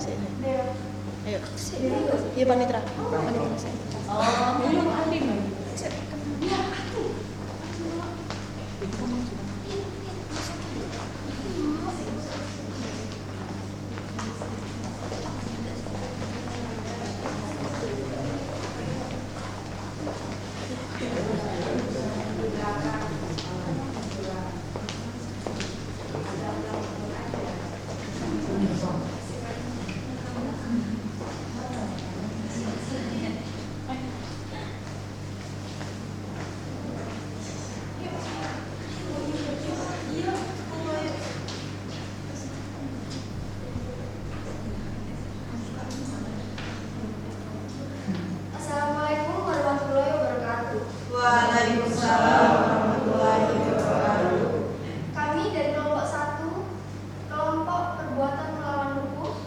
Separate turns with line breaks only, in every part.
sini. Ayo, sini. Iya panitra saya.
Oh, belum aktif lagi.
Assalamualaikum warahmatullahi wabarakatuh.
Waalaikumsalam warahmatullahi wabarakatuh.
Kami dari kelompok 1, kelompok perbuatan melawan hukum,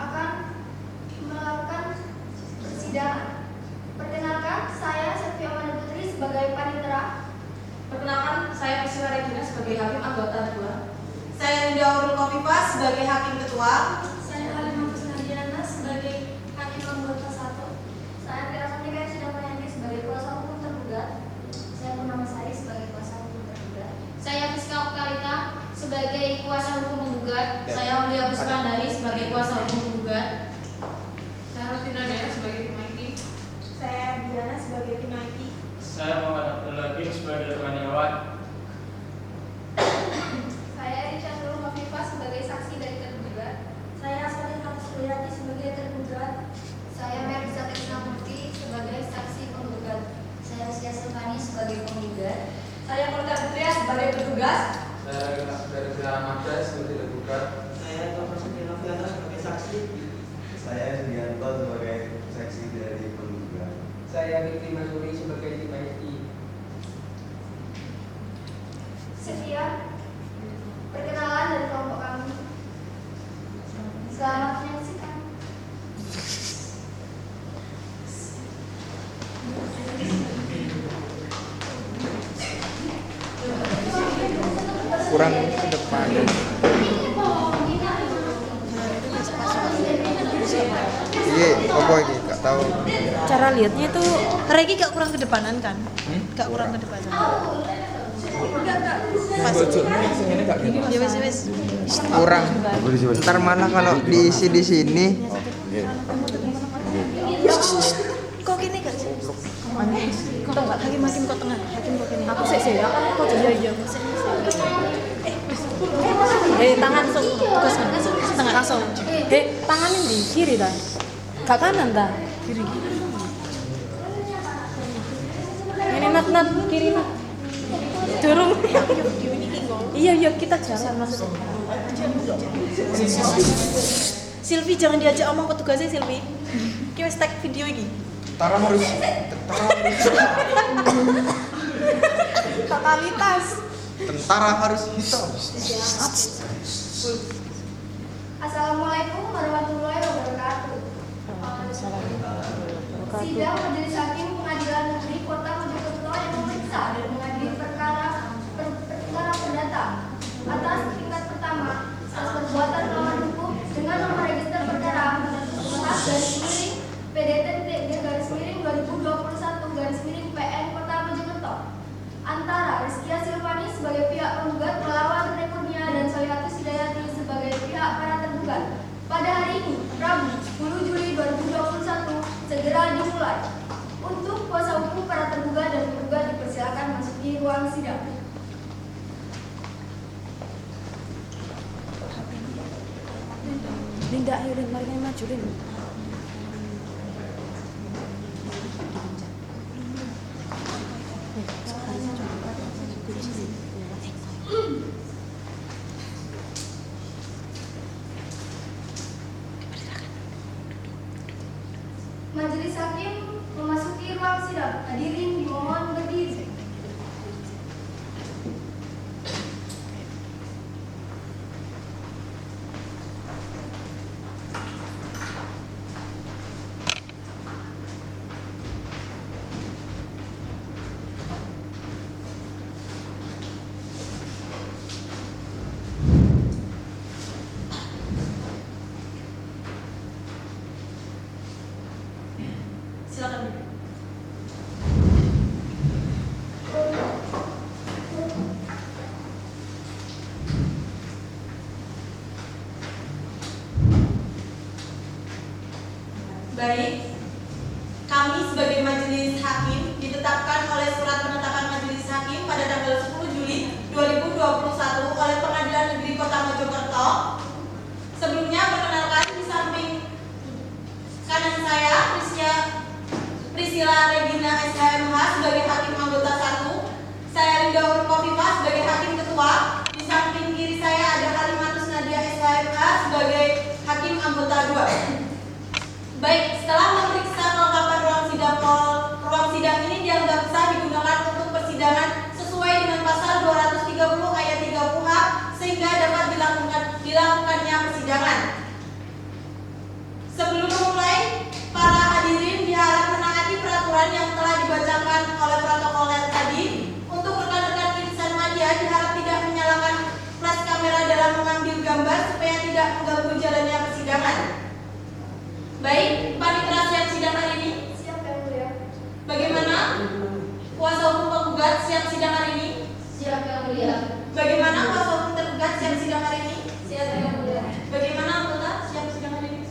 akan melakukan persidangan. Perkenalkan, saya Sofia Amanda Putri sebagai panitera.
Perkenalkan, saya Priscilla Regina sebagai hakim anggota 2.
Saya Linda Aurel Kofifa sebagai hakim ketua.
Saya Halimah Kusnadiana sebagai hakim anggota 1. Saya Tira Sanika Sidamayani sebagai kuasa hukum tergugat. Saya Purnama Sari sebagai kuasa hukum tergugat.
Saya Fiska Okalita sebagai kuasa hukum penggugat. Saya Aulia Puspandari sebagai kuasa hukum penggugat. Saya Rotina Daya sebagai tim IT.
Saya Diana sebagai tim IT.
Saya Muhammad Abdul Hakim sebagai teman hewan.
Saya Richard Nurul Khafifah sebagai saksi dari tergugat. Saya Aswati Fatusriyati sebagai tergugat. Saya Merisa Krisnamurti sebagai saksi penggugat. Saya Sia Silvani sebagai penggugat.
Saya Polda Putria sebagai petugas.
Saya dari Pilar Mada sebagai tergugat.
Saya Thomas Noviana sebagai saksi.
Saya Sugianto sebagai saksi dari penggugat.
Saya Fikri Masuri sebagai tim IT.
Sekian perkenalan dari kelompok kami. Selamat menyaksikan.
Kurang ke depan. Iya, apa ini? Gak tahu.
Cara lihatnya itu Regi gak kurang kedepanan kan? Gak kurang kedepanan. Pas.
Ini gak gitu.
Ya wes.
Kurang. Ntar malah kalau diisi di sini.
Kok gini gak sih? Kok enggak hakim kok tengah, hakim kok gini. Aku sih ya, kok iya.
Tangan
Tugas setengah kasau.
tangan ini di kiri dah. Gak kanan dah.
Kiri.
Ini nat kiri nat. Durung. Iya kita jalan masuk.
Silvi jangan diajak omong petugasnya Silvi. Ki wis tag video iki.
Tentara harus.
Totalitas.
Tentara harus hitam.
Assalamualaikum warahmatullahi wabarakatuh. Sidang Majelis Hakim Pengadilan Negeri Kota Mojokerto yang memeriksa dan mengadili perkara perdata atas tingkat pertama atas perbuatan melawan hukum dengan nomor register perkara 4-PDT-PN Kota Mojokerto antara Rizkia Silvani sebagai pihak penggugat melawan Rekurnia dan Solihatus Hidayati sebagai pihak para tergugat pada hari ini Rabu 10 Juli 2021 segera dimulai. Untuk kuasa hukum para tergugat dan penggugat dipersilakan masuki ruang sidang.
Linda, ayo Lin, mari kita maju Lin.
Majelis Hakim memasuki ruang sidang. Hadirin dimohon berdiri.
Baik, kami sebagai majelis hakim ditetapkan oleh surat penetapan majelis hakim pada tanggal 10 Juli 2021 oleh Pengadilan Negeri Kota Mojokerto. Sebelumnya perkenalkan, di samping kanan saya Priscilla Regina SHMH sebagai hakim anggota 1, saya Linda Urkofifah sebagai hakim ketua. Di samping kiri saya ada Halimatus Nadia SHMH sebagai hakim anggota 2. Baik, setelah memeriksa kelengkapan ruang sidang ini dianggap sah digunakan untuk persidangan sesuai dengan pasal 230 ayat 3 KUHP sehingga dapat dilakukannya persidangan. Sebelum memulai, para hadirin diharap menaati peraturan yang telah dibacakan oleh protokoler tadi. Untuk rekan-rekan insan media diharap tidak menyalakan flash kamera dalam mengambil gambar supaya tidak mengganggu jalannya persidangan. Baik, panitera siap sidang hari ini?
Siap Yang Mulia.
Bagaimana? Kuasa hukum penggugat siap sidang hari ini?
Siap Yang Mulia.
Bagaimana kuasa hukum tergugat siap sidang hari ini?
Siap Yang Mulia.
Bagaimana anggota siap sidang hari ini?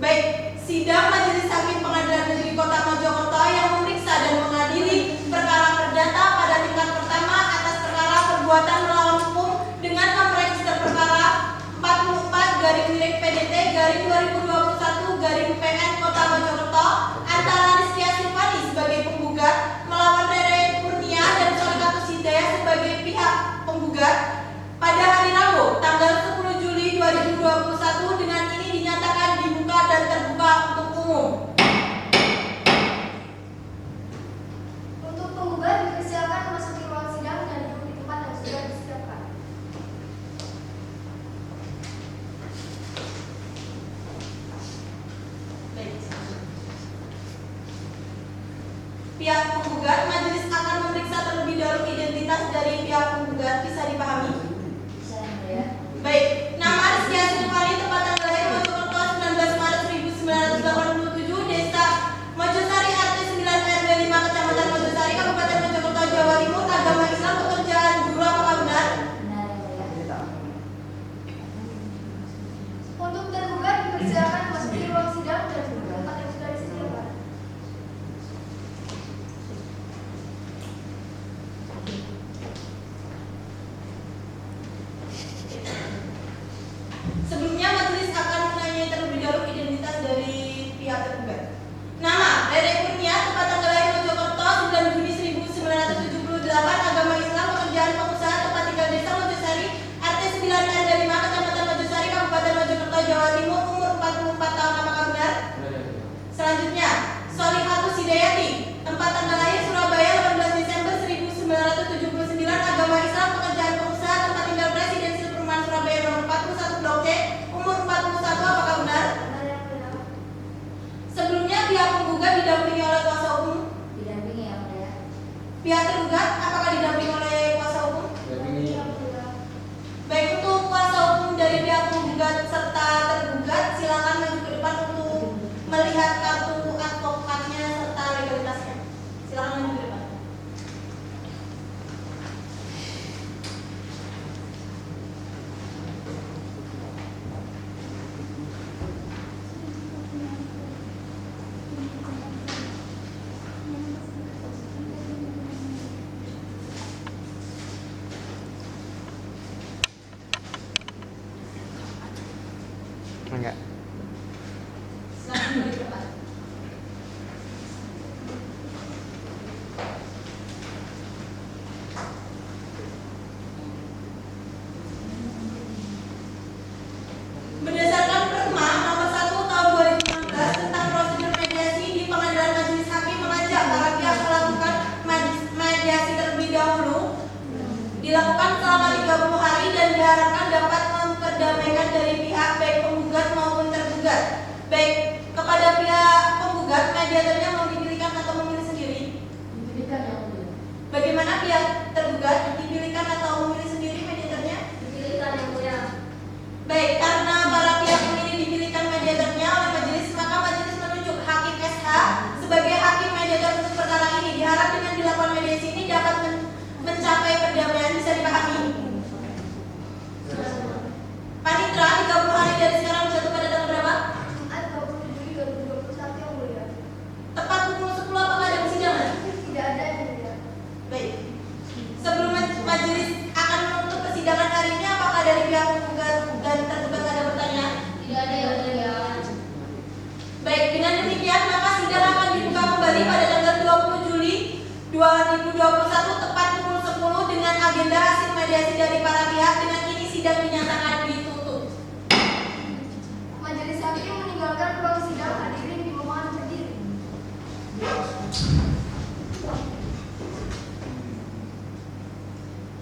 Baik, sidang Majelis Hakim Pengadilan Negeri Kota Mojokerto yang memeriksa dan mengadili perkara perdata pada tingkat pertama atas perkara perbuatan melawan hukum dengan nomor register perkara 44/PDT/2021/PN Kota Mojokerto antara Rizkia Silvani sebagai penggugat melawan Rere Kurnia dan Solikatus Hidayah sebagai pihak penggugat pada hari Rabu tanggal 10 Juli 2021 dengan ini dinyatakan dibuka dan terbuka untuk umum.
Untuk penggugat dipersilakan memasuki ruang sidang dan duduk di tempat yang sudah disiapkan.
Baik. Pihak penggugat, majelis akan memeriksa terlebih dahulu identitas dari pihak penggugat. Bisa dipahami?
Bisa Yang Mulia.
Baik, nama Rizkia Silvani, tempat tanggal lahir Mojokerto 19 Maret 1987, Desa Mojosari, RT 9 RW 5, Kecamatan Mojosari, Kabupaten Mojokerto, Jawa Timur, agama Islam, pekerjaan guru, apakah benar?
Benar Yang Mulia.
Untuk tergugat dipersilakan memasuki ruang sidang dan duduk di tempat yang sudah disediakan.
Sebelumnya majelis akan menanyai terlebih dahulu identitas dari pihak tergugat. Nama Rere Kurnia, tempat tanggal lahir Mojokerto 9 Juni 1978, agama Islam, pekerjaan pengusaha, tempat tinggal Desa Mojosari, RT 9 RW 5, Kecamatan Mojosari, Kabupaten Mojokerto, Jawa Timur, umur 44 tahun, apakah benar? Selanjutnya, Solikatus Hidayati, tempat tanggal lahir Surabaya 18 Desember 1979, agama Islam, pekerjaan pengusaha, tempat tinggal Residensial Perumahan Surabaya nomor 41 Blok C, umur 41, apakah benar?
Benar Yang Mulia.
Sebelumnya pihak penggugat didampingi oleh kuasa hukum.
Didampingi Yang Mulia.
Pihak tergugat apakah didampingi oleh kuasa hukum?
Yang Mulia.
Baik, untuk kuasa hukum dari pihak penggugat serta tergugat silakan maju ke depan untuk melihat kartu advokatnya serta legalitasnya. Silakan maju ke depan.
Enggak.
Silakan maju ke depan. Berdasarkan Perma nomor 1 tahun 2016 tentang prosedur mediasi di Pengadilan Majelis Hakim mengajak para pihak melakukan mediasi terlebih dahulu dilakukan selama 30 hari dan diharapkan dapat memperdamaikan dari pihak baik penggugat maupun tergugat. Baik, kepada pihak penggugat mediatornya mau dipilihkan atau memilih sendiri?
Dipilihkan Yang Mulia.
Bagaimana pihak tergugat dipilihkan atau memilih sendiri mediatornya?
Dipilihkan Yang Mulia.
Baik, karena para pihak memilih dipilihkan mediatornya oleh majelis, maka majelis menunjuk Hakim SH sebagai hakim mediator untuk perkara ini. Diharap dengan dilakukan mediasi ini dapat mencapai perdamaian. Bisa dipahami? Panitra, 30 hari dari sekarang jatuh pada tanggal berapa?
Jumat 20 Juli 2021.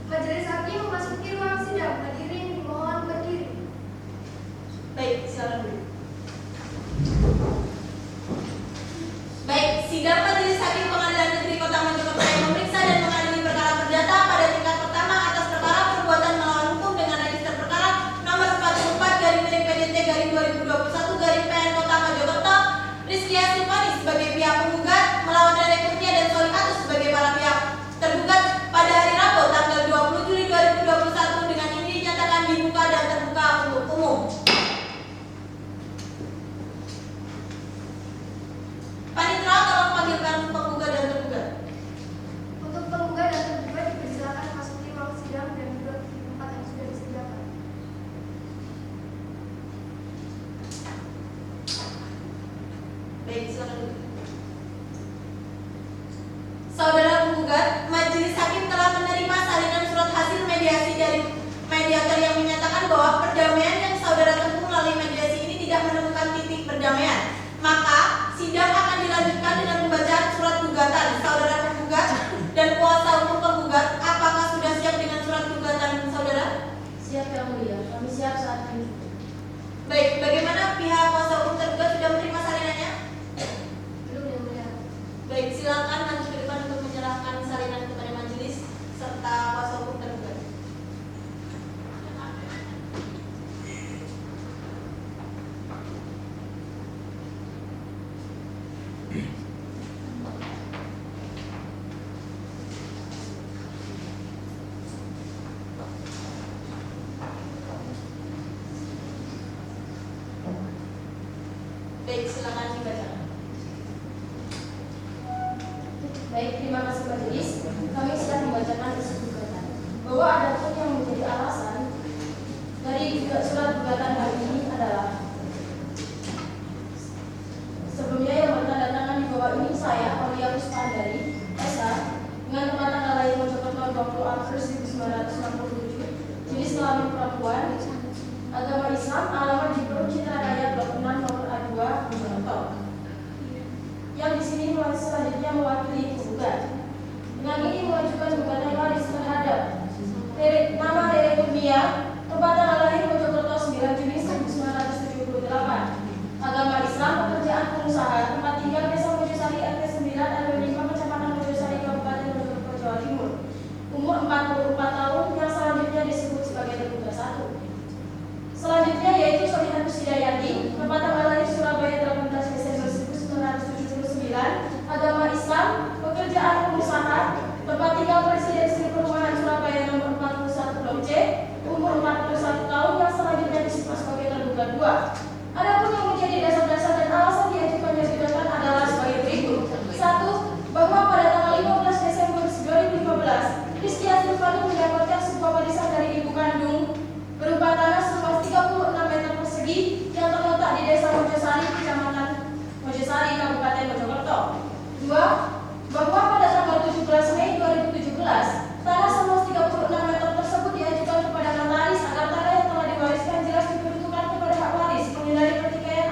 Majelis hakim memasuki ruang sidang. Hadirin dimohon berdiri.
Baik, silakan dulu. Baik, sidang Majelis Hakim Pengadilan Negeri Kota Mojokerto yang memeriksa dan mengadili perkara perdata pada tingkat pertama atas perkara perbuatan melawan hukum dengan register perkara nomor 44/PDT/2021/PN Kota Mojokerto, Rizky Silvanis sebagai pihak penggugat melawan Rere Kurnia dan Solihatus sebagai para pihak tergugat pada hari Rabu tanggal 20 Juli 2021 dengan ini dinyatakan dibuka dan terbuka untuk umum. Panitera tolong panggilkan penggugat dan tergugat.
Untuk penggugat dan tergugat dipersilakan memasuki ruang sidang dan duduk di tempat yang sudah disediakan.
Baik, silakan duduk. Saudara penggugat, Majelis Hakim telah menerima salinan surat hasil mediasi dari mediator yang menyatakan bahwa perdamaian yang saudara tempuh melalui mediasi ini tidak menemukan titik perdamaian. Maka sidang akan dilanjutkan dengan pembacaan surat gugatan saudara penggugat dan kuasa hukum penggugat. Apakah sudah siap dengan surat gugatan saudara?
Siap Yang Mulia, kami siap saat ini.
Baik, bagaimana pihak kuasa hukum tergugat sudah menerima salinannya?
Belum Yang Mulia.
Baik, silakan maju ke depan untuk menyerahkan salinan kepada majelis serta kuasa hukum tergugat. Baik, silakan dibaca.
Baik, terima kasih majelis. Kami sedang membacakan isi gugatan. Bahwa ada pun yang menjadi alasan dari surat gugatan hari ini adalah sebelumnya yang bertanda tangan di bawah ini saya, Aulia Puspandari, SA, dengan tempat tanggal lahir Mojokerto 20 April 1967, jenis kelamin perempuan, agama Islam, alamat di Perut Citra Raya Blok 6 nomor A2 Mojokerto. Yang di sini selanjutnya mewakili penggugat. Dengan ini mengajukan gugatan waris terhadap nama Rere Kurnia, tempat tanggal lahir Mojokerto 9 Juni 1978, agama Islam, pekerjaan pengusaha, tempat tinggal Desa Mojosari RT 9 RW 5 Kecamatan Mojosari Kabupaten Mojokerto Jawa Timur, umur 44 tahun yang selanjutnya disebut sebagai tergugat 1. Selanjutnya yaitu Solihatus Hidayati, tempat tanggal lahir Surabaya 18 Desember 1979, agama Islam, pekerjaan pengusaha, tempat tinggal Presiden Sri Perumahan Surabaya nomor 41 Blok C, umur 41 tahun yang selanjutnya disebut sebagai tergugat 2. Adapun yang menjadi dasar-dasar dan alasan diajukannya gugatan adalah sebagai berikut. 1. Bahwa pada tanggal 15 Desember 2015, Rizky Silvanis mendapatkan sebuah warisan dari ibu kandung berupa tanah seluas 36 meter persegi yang terletak di Desa Mojosari, Kecamatan Mojosari, Kabupaten Mojokerto. 2. Bahwa pada tanggal 17 Mei 2017, tanah seluas 36 meter tersebut diajukan kepada notaris agar tanah yang telah diwariskan jelas diperuntukkan kepada hak waris, menghindari pertikaian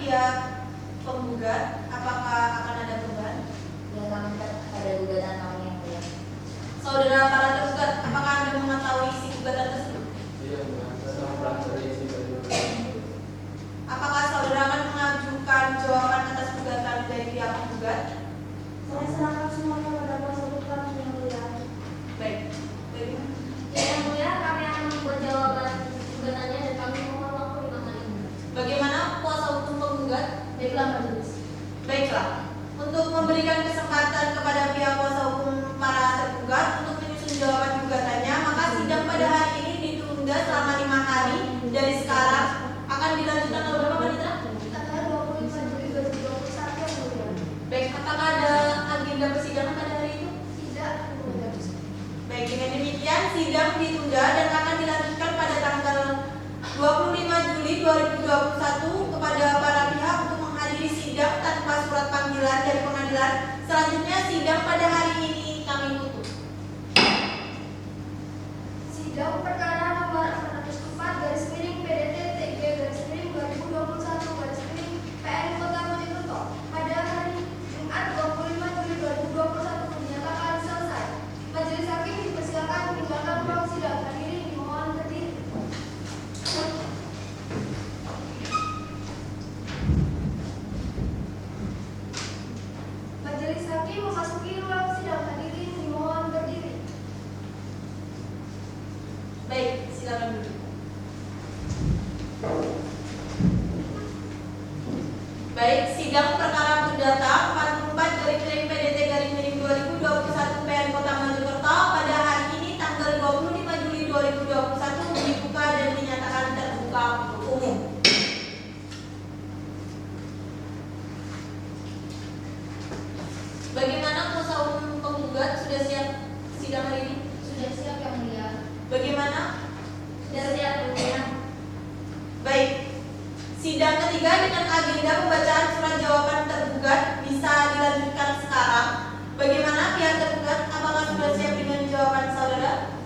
pihak penggugat, apakah akan ada perubahan?
Ya, kami ada gugatan kami yang mulia.
Saudara para tergugat, apakah Anda mengetahui isi gugatan tersebut?
Iya, Mbak. Saya mempelajari isi dari
Apakah saudara akan mengajukan jawaban atas gugatan dari pihak penggugat?
Saya serahkan semuanya pada kuasa hukum yang mulia.
Baik. Baik.
Ya, yang mulia, kami akan membuat jawaban gugatannya dan kami mohon waktu 5 hari.
Bagaimana kuasa hukum penggugat?
Baiklah majelis.
Baiklah. Untuk memberikan kesempatan kepada pihak kuasa hukum para tergugat untuk menyusun jawaban gugatannya, maka sidang pada hari ini ditunda selama 5 hari dari sekarang. Akan dilanjutkan oleh berapa wanita?
Tanggal 25 Juli 2021 yang mulia.
Baik, apakah ada agenda persidangan pada hari itu?
Tidak, yang mulia.
Baik, dengan demikian sidang ditunda dan akan dilanjutkan pada tanggal 25 Juli 2021 kepada para pihak untuk menghadiri sidang tanpa surat panggilan dari pengadilan. Selanjutnya sidang pada hari ini kami tutup.
Sidang perkara nomor 404/PDT-TG/2021/PN Kota Mojokerto pada hari Jumat 25 Juli 2021 dinyatakan selesai. Majelis hakim dipersilakan meninggalkan ruang sidang. Hadirin dimohon berdiri. Majelis hakim memasuki ruang sidang. Hadirin dimohon berdiri.
Baik, silakan duduk. Baik, sidang perkara perdata 44/PDT-2021 PN Kota Mojokerto pada hari ini tanggal 25 Juli 2021 dibuka dan dinyatakan terbuka untuk umum. Bagaimana kuasa hukum penggugat, sudah siap sidang hari ini?
Sudah siap yang mulia.
Bagaimana?
Sudah siap yang mulia.
Baik, sidang ketiga dengan agenda pembacaan surat jawaban tergugat bisa dilanjutkan sekarang. Bagaimana pihak tergugat? Apakah sudah siap dengan jawaban saudara?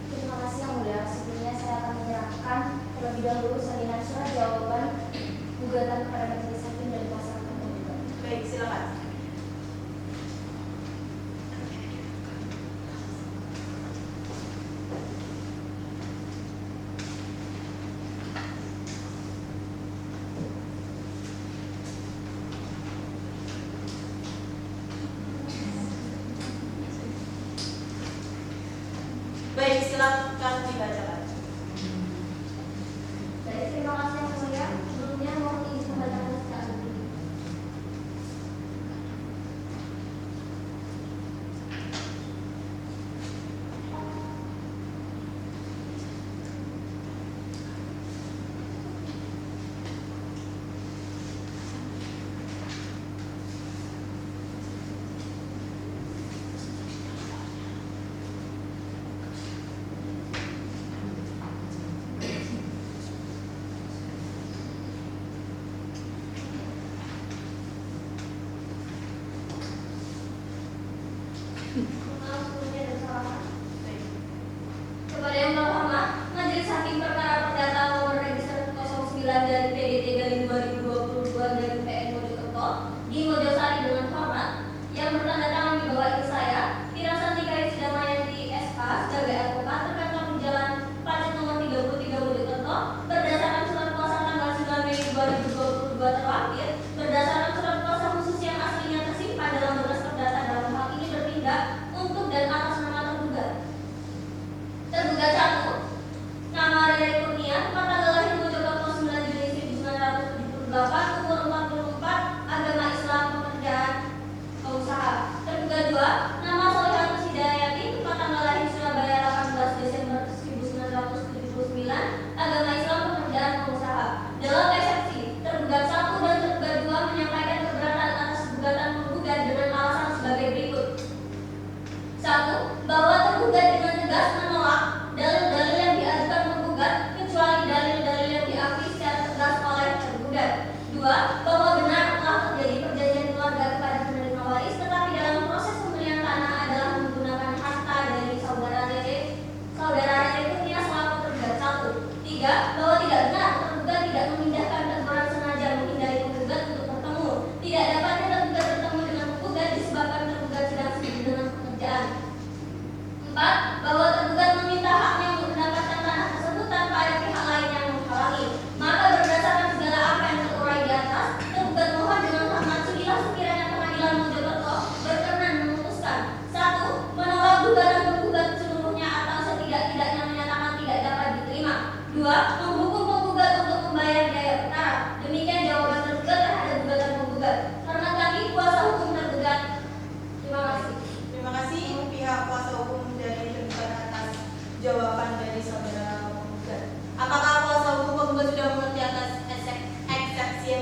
Terima kasih yang mulia. Sebelumnya saya akan menyerahkan terlebih dahulu salinan surat jawaban gugatan kepada majelis hakim dan kuasa hukum penggugat.
Baik, silakan. Baik, silakan dibacakan.
Baik, terima kasih yang mulia. Sebelumnya mohon izin membacakan secara dulu. Maaf sebelumnya dan salah. Kepada yang terhormat, Majelis Hakim Perkara Perdata nomor register 09 dari PDT dari 2022 dari PN Mojokerto di Mojosari dengan hormat yang bertanda tangan di bawah ini saya, Tirasanti Karis Damayanti SH sebagai advokat terkantor di Jalan Pacet nomor 33 Mojokerto berdasarkan surat kuasa tanggal 9 Mei 2022 terlapir berdasarkan surat kuasa khusus yang aslinya tersimpan dalam berkas perdata dalam hal ini bertindak untuk dan atas nama tergugat. Tergugat 1, nama Rere Kurnia, tempat tanggal lahir Mojokerto 9 Juni 1978, umur 44, agama Islam, pekerjaan pengusaha. Tergugat 2, nama Solihatus Hidayati, tempat tanggal lahir Surabaya 18 Desember 1979, agama Islam, pekerjaan pengusaha. Dalam eksepsi, tergugat 1 dan tergugat 2 menyampaikan keberatan atas gugatan penggugat dengan alasan sebagai berikut. 1. Bahwa tergugat dengan tegas menolak dalil-dalil yang diajukan penggugat kecuali dalil-dalil yang diakui secara tegas oleh tergugat. 2. Bahwa benar telah terjadi perjanjian keluarga kepada penerima waris, tetapi dalam proses pembelian tanah adalah menggunakan harta dari saudara Rere Kurnia selaku tergugat. 1. 3. Bahwa tidak benar tergugat tidak memindahkan teguran sengaja menghindari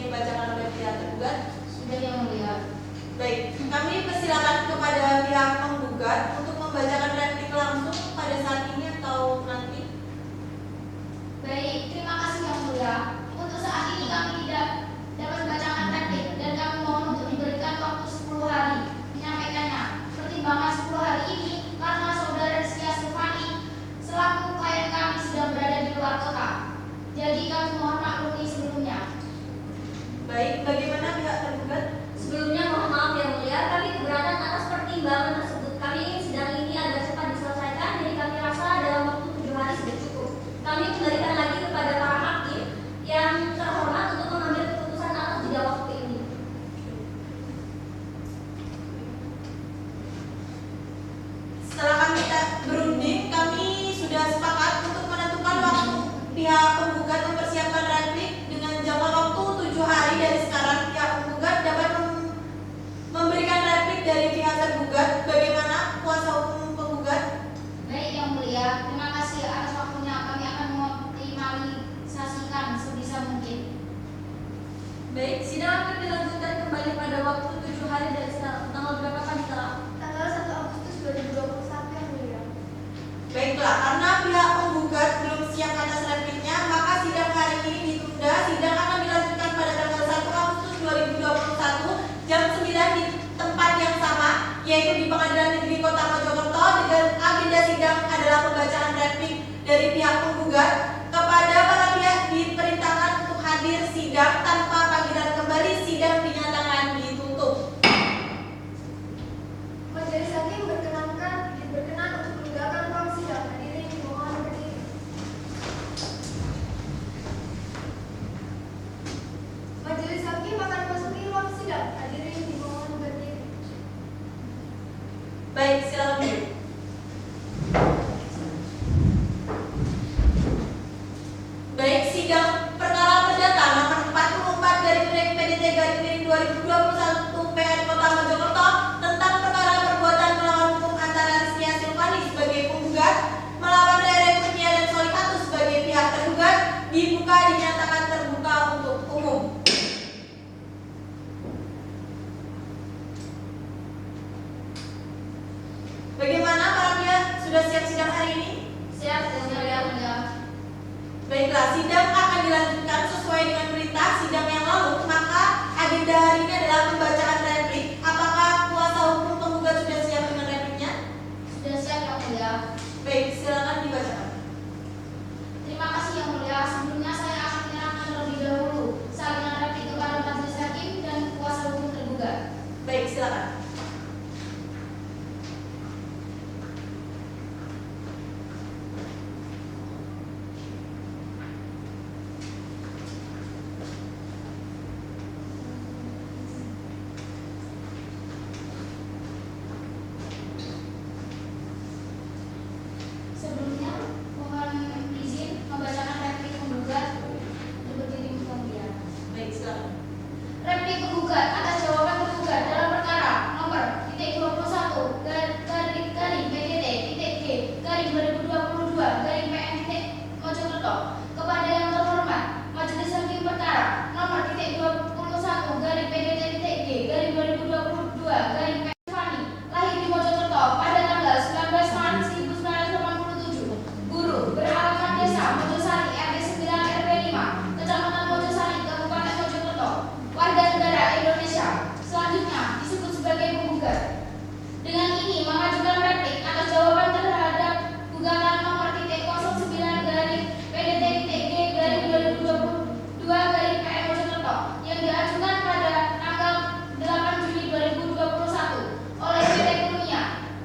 yang dibacakan oleh pihak tergugat?
Sudah yang mulia.
Baik, kami persilakan kepada pihak penggugat untuk membacakan replik langsung pada saat ini atau nanti.
Baik, terima kasih yang mulia. Untuk saat ini kami tidak dapat membacakan replik dan kami mohon untuk diberikan waktu 10 hari menyampaikannya. Pertimbangan 10 hari ini karena saudara Rizkia Silvani selaku klien kami sedang berada di luar kota. Jadi kami mohon maklumi sebelumnya.
Baik, bagaimana pihak tergugat?
Sebelumnya mohon maaf yang mulia, kami keberatan atas pertimbangan tersebut. Kami ingin sidang ini agar cepat diselesaikan, jadi kami rasa dalam waktu 7 hari sudah cukup. Kami kembalikan lagi kepada para hakim yang terhormat untuk mengambil keputusan atas jeda waktu ini.
Setelah kami berunding, kami sudah sepakat untuk menentukan waktu pihak penggugat mempersiapkan replik dengan jangka waktu 7 hari dari sekarang. Pihak penggugat dapat memberikan replik dari pihak tergugat. Bagaimana kuasa hukum penggugat?
Baik yang mulia, terima kasih atas waktunya. Kami akan mengoptimalisasikan sebisa mungkin.
Baik, sidang akan dilanjutkan kembali pada waktu 7 hari dari sekarang. Tanggal berapa kan sekarang?
Tanggal 1 Agustus 2021 yang mulia.
Baiklah, karena pihak penggugat belum siap atas repliknya, maka sidang hari ini ditunda. Sidang akan dilanjutkan pada tanggal 1 Agustus 2021 jam 9 di tempat yang sama, yaitu di Pengadilan Negeri Kota Mojokerto. Dengan agenda sidang adalah pembacaan replik dari pihak penggugat. Kepada para pihak diperintahkan untuk hadir sidang tanpa panggilan kembali. Sidang dinyatakan ditutup.
Majelis hakim berkenan untuk meninggalkan ruang sidang. Hadirin dimohon berdiri. Majelis hakim akan memasuki ruang sidang. Hadirin dimohon berdiri.
Baik, silakan duduk. Baik, sidang perkara perdata nomor 44 /PDT/2021 PN Kota Mojokerto tentang perkara perbuatan melawan hukum antara Rizkia Silvani sebagai penggugat melawan Rere Kurnia dan Solihatus sebagai pihak tergugat dibuka, dinyatakan terbuka untuk umum. Bagaimana para pihak, sudah siap sidang hari ini?
Siap, yang mulia.
Baiklah, sidang akan dilanjutkan sesuai dengan perintah sidang yang lalu. Maka agenda hari ini adalah pembacaan replik. Apakah kuasa hukum penggugat sudah siap dengan repliknya?
Sudah siap yang mulia.
Baik, silakan dibacakan.
Terima kasih yang mulia. Sebelumnya saya akan menyerahkan terlebih dahulu salinan replik kepada majelis hakim dan kuasa hukum tergugat.
Baik, silakan.
Sebelumnya, mohon izin membacakan replik penggugat untuk berdiri mulia.
Baik, silakan.
Replik penggugat atas jawaban tergugat dalam perkara nomor .21 garing PDT G garing 2022 garing PN Mojokerto kepada yang terhormat Majelis Hakim Perkara nomor .21 garing PDT G garing 2022 garing PN Silvani lahir di Mojokerto pada tanggal 19 Maret 1987, guru, beralamat desa Mojosari RT 9 RW 5 Kecamatan Mojosari Kabupaten Mojokerto, warga negara Indonesia. Selanjutnya disebut sebagai penggugat. Dengan ini mengajukan replik atas jawaban terhadap gugatan nomor .09 garing PDT G garing 2022 garing PN Mojokerto yang diajukan pada tanggal 8 Juni 2021 oleh PT Kurnia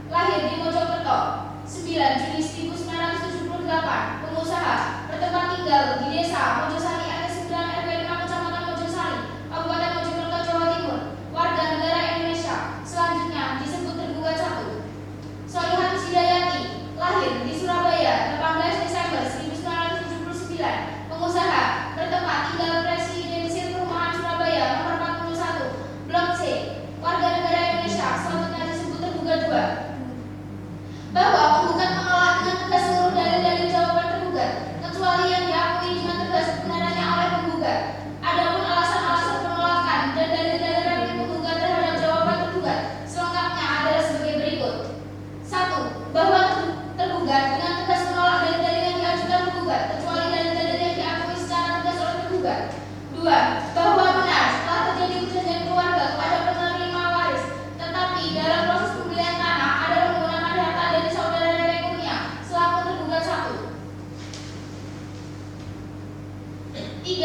lahir di Mojokerto 9 Juni 1978, pengusaha, bertempat tinggal di desa Mojosari RT 9 RW 5 Kecamatan Mojosari, Kabupaten Mojokerto, Jawa Timur, warga negara Indonesia. Selanjutnya disebut tergugat 1. Solihatus Hidayati, lahir di Surabaya 18 Desember 1979, pengusaha, bertempat tinggal Residensial Perumahan Surabaya nomor 41, Blok C, warga negara Indonesia. Selanjutnya disebut tergugat 2. Bahwa penggugat menolak dengan tegas seluruh dalil-dalil jawaban tergugat kecuali yang diakui dengan tegas kebenaran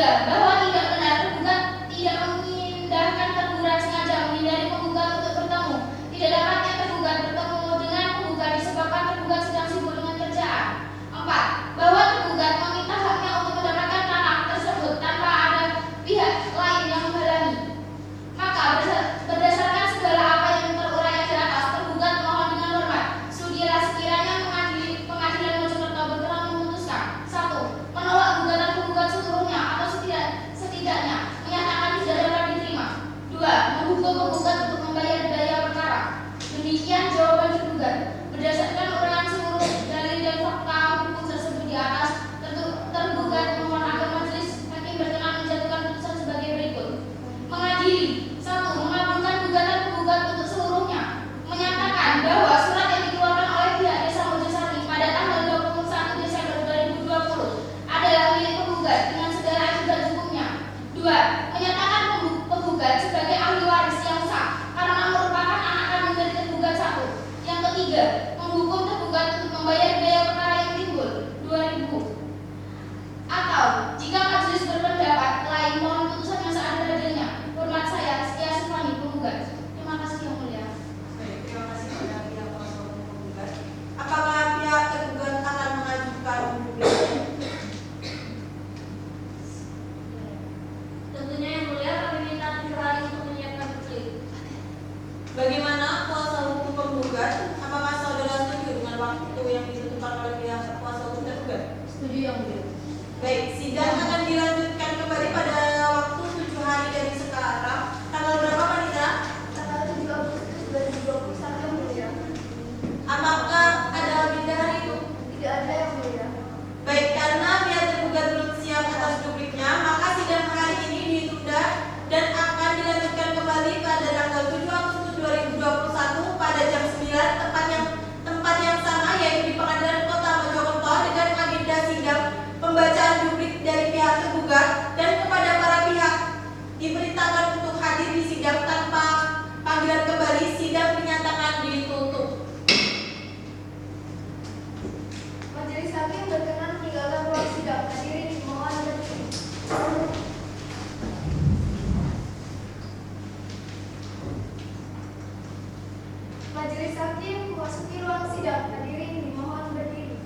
3. Bahwa tidak benar tergugat tidak mengindahkan tergugat sengaja menghindari penggugat untuk bertemu. Tidak dapatnya tergugat bertemu dengan penggugat disebabkan tergugat sedang sibuk dengan kerjaan. 4. Bahwa tergugat meminta haknya untuk mendapatkan tanah tersebut tanpa ada pihak lain yang menghalangi. Maka berdasarkan segala apa yang teruraikan di atas, tergugat mohon dengan hormat studilah sekiranya pengadilan Mojokerto berkenan memutuskan 1. Menolak gugatan penggugat seluruhnya atau setidaknya menyatakan tidak dapat diterima. 2. Menghukum penggugat untuk membayar biaya perkara. Demikian jawaban tergugat. Berdasarkan uraian seluruh dalil dan fakta hukum tersebut di atas, tergugat memohon agar majelis hakim berkenan menjatuhkan putusan sebagai berikut. Mengadili 1. Mengabulkan gugatan penggugat untuk seluruhnya. Menyatakan bahwa surat yang dikeluarkan oleh pihak Desa Mojosari pada tanggal 21 Desember 2020 adalah milik penggugat dengan segala akibat hukumnya. 2. Menyatakan penggugat sebagai ahli waris yang sah karena merupakan anak kandung dari tergugat 1. Yang ketiga, menghukum tergugat untuk membayar biaya perkara yang timbul 2.000. Atau jika majelis berpendapat lain mohon putusan yang seadil-adilnya. Hormat saya, Setia Sufani, penggugat. Terima kasih yang mulia.
Baik, terima kasih pada pihak kuasa hukum penggugat. Apakah pihak tergugat akan mengajukan publik?
Tentunya yang mulia kami minta 7 hari untuk menyiapkan publik.
Bagaimana kuasa hukum penggugat? Apakah saudara setuju dengan waktu yang ditentukan oleh pihak kuasa hukum tergugat?
Setuju yang mulia.
Baik, sidang akan dilanjutkan kembali pada waktu 7 hari dari sekarang. Tanggal berapa, Panitra?
Tanggal 7 Agustus 2021 yang mulia.
Apakah ada agenda hari itu?
Tidak ada yang mulia.
Baik, karena pihak tergugat belum siap atas dupliknya, maka sidang hari ini ditunda dan akan dilanjutkan kembali pada tanggal 7 Agustus 2021 pada jam 9 tempat yang sama, yaitu di Pengadilan Kota Mojokerto dengan agenda sidang pembacaan duplik dari pihak tergugat dan kepada para pihak diperintahkan untuk hadir di sidang tanpa panggilan kembali. Sidang dinyatakan ditutup.
Majelis hakim berkenan meninggalkan ruang sidang. Hadirin dimohon berdiri. Majelis hakim memasuki ruang sidang. Hadirin dimohon berdiri.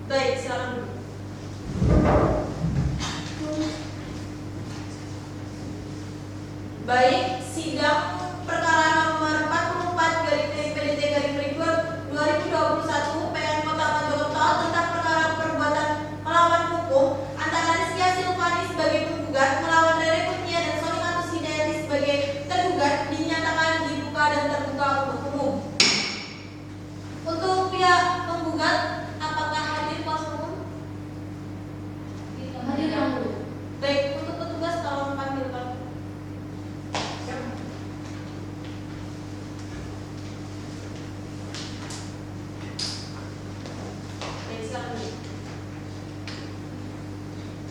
Baik, silakan dulu. Baik, sidang perkara nomor 44 PDT garing 2021 PN Kota Mojokerto tentang perkara perbuatan melawan hukum antara Rizky Silvani sebagai penggugat melawan Rere Kurnia dan Solimatus Hidayati sebagai tergugat dinyatakan dibuka dan terbuka untuk umum. Untuk pihak penggugat, apakah hadir kuasa hukum?
Hadir yang mulia.
Baik, untuk petugas tolong panggilkan. Baik, silakan.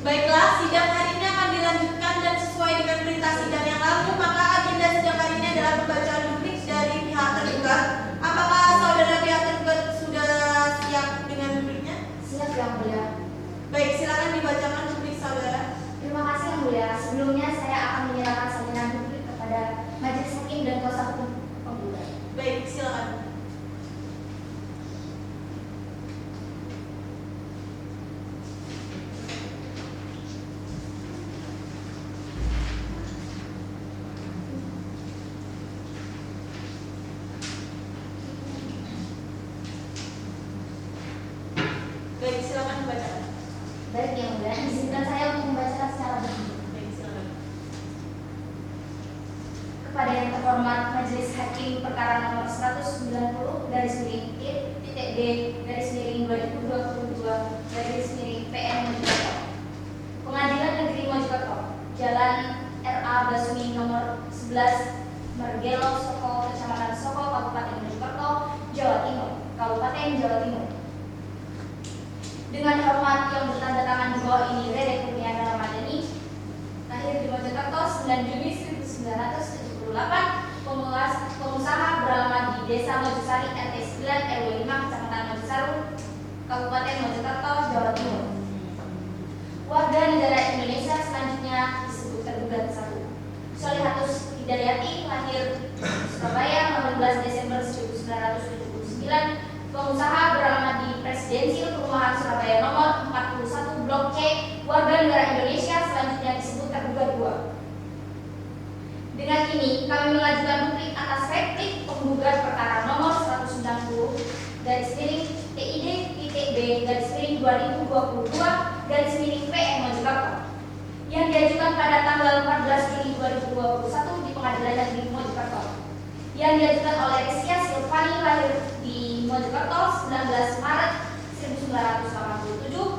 Baiklah, sidang hari ini akan dilanjutkan dan sesuai dengan perintah sidang yang lalu, maka agenda sidang hari ini adalah pembacaan duplik dari pihak tergugat. Apakah saudara pihak tergugat sudah siap dengan dupliknya?
Siap yang mulia.
Baik, silakan dibacakan duplik saudara.
Terima kasih yang mulia. Sebelumnya saya akan menyerahkan salinan duplik kepada majelis hakim dan kuasa hukum penggugat.
Baik, silakan. Baik, silakan dibacakan.
Baik yang mulia, izinkan saya untuk membacakan secara berdiri.
Baik, silakan.
Kepada yang terhormat Majelis Hakim perkara nomor 190 garis miring titik D garis miring 2022 garis miring PN Mojokerto. Pengadilan Negeri Mojokerto, Jalan RA Basuni nomor 11 Mergelo Soko, Kecamatan Soko, Kabupaten Mojokerto, Jawa Timur, Kabupaten Jawa Timur. Dengan hormat yang bertanda tangan di bawah ini, Rere Kurnia Ramadhani, lahir di Mojokerto 9 Juni 1978, pengusaha beralamat di Desa Mojosari RT 9 RW 5 Kecamatan Mojosaru, Kabupaten Mojokerto, Jawa Timur. ini kami mengajukan duplik atas replik penggugat perkara nomor 190 TID titik B 2022 PN Mojokerto yang diajukan pada tanggal 14 Juli 2021 di Pengadilan Negeri Mojokerto, yang diajukan oleh Rizkia Silvani, lahir di Mojokerto 19 Maret 1987,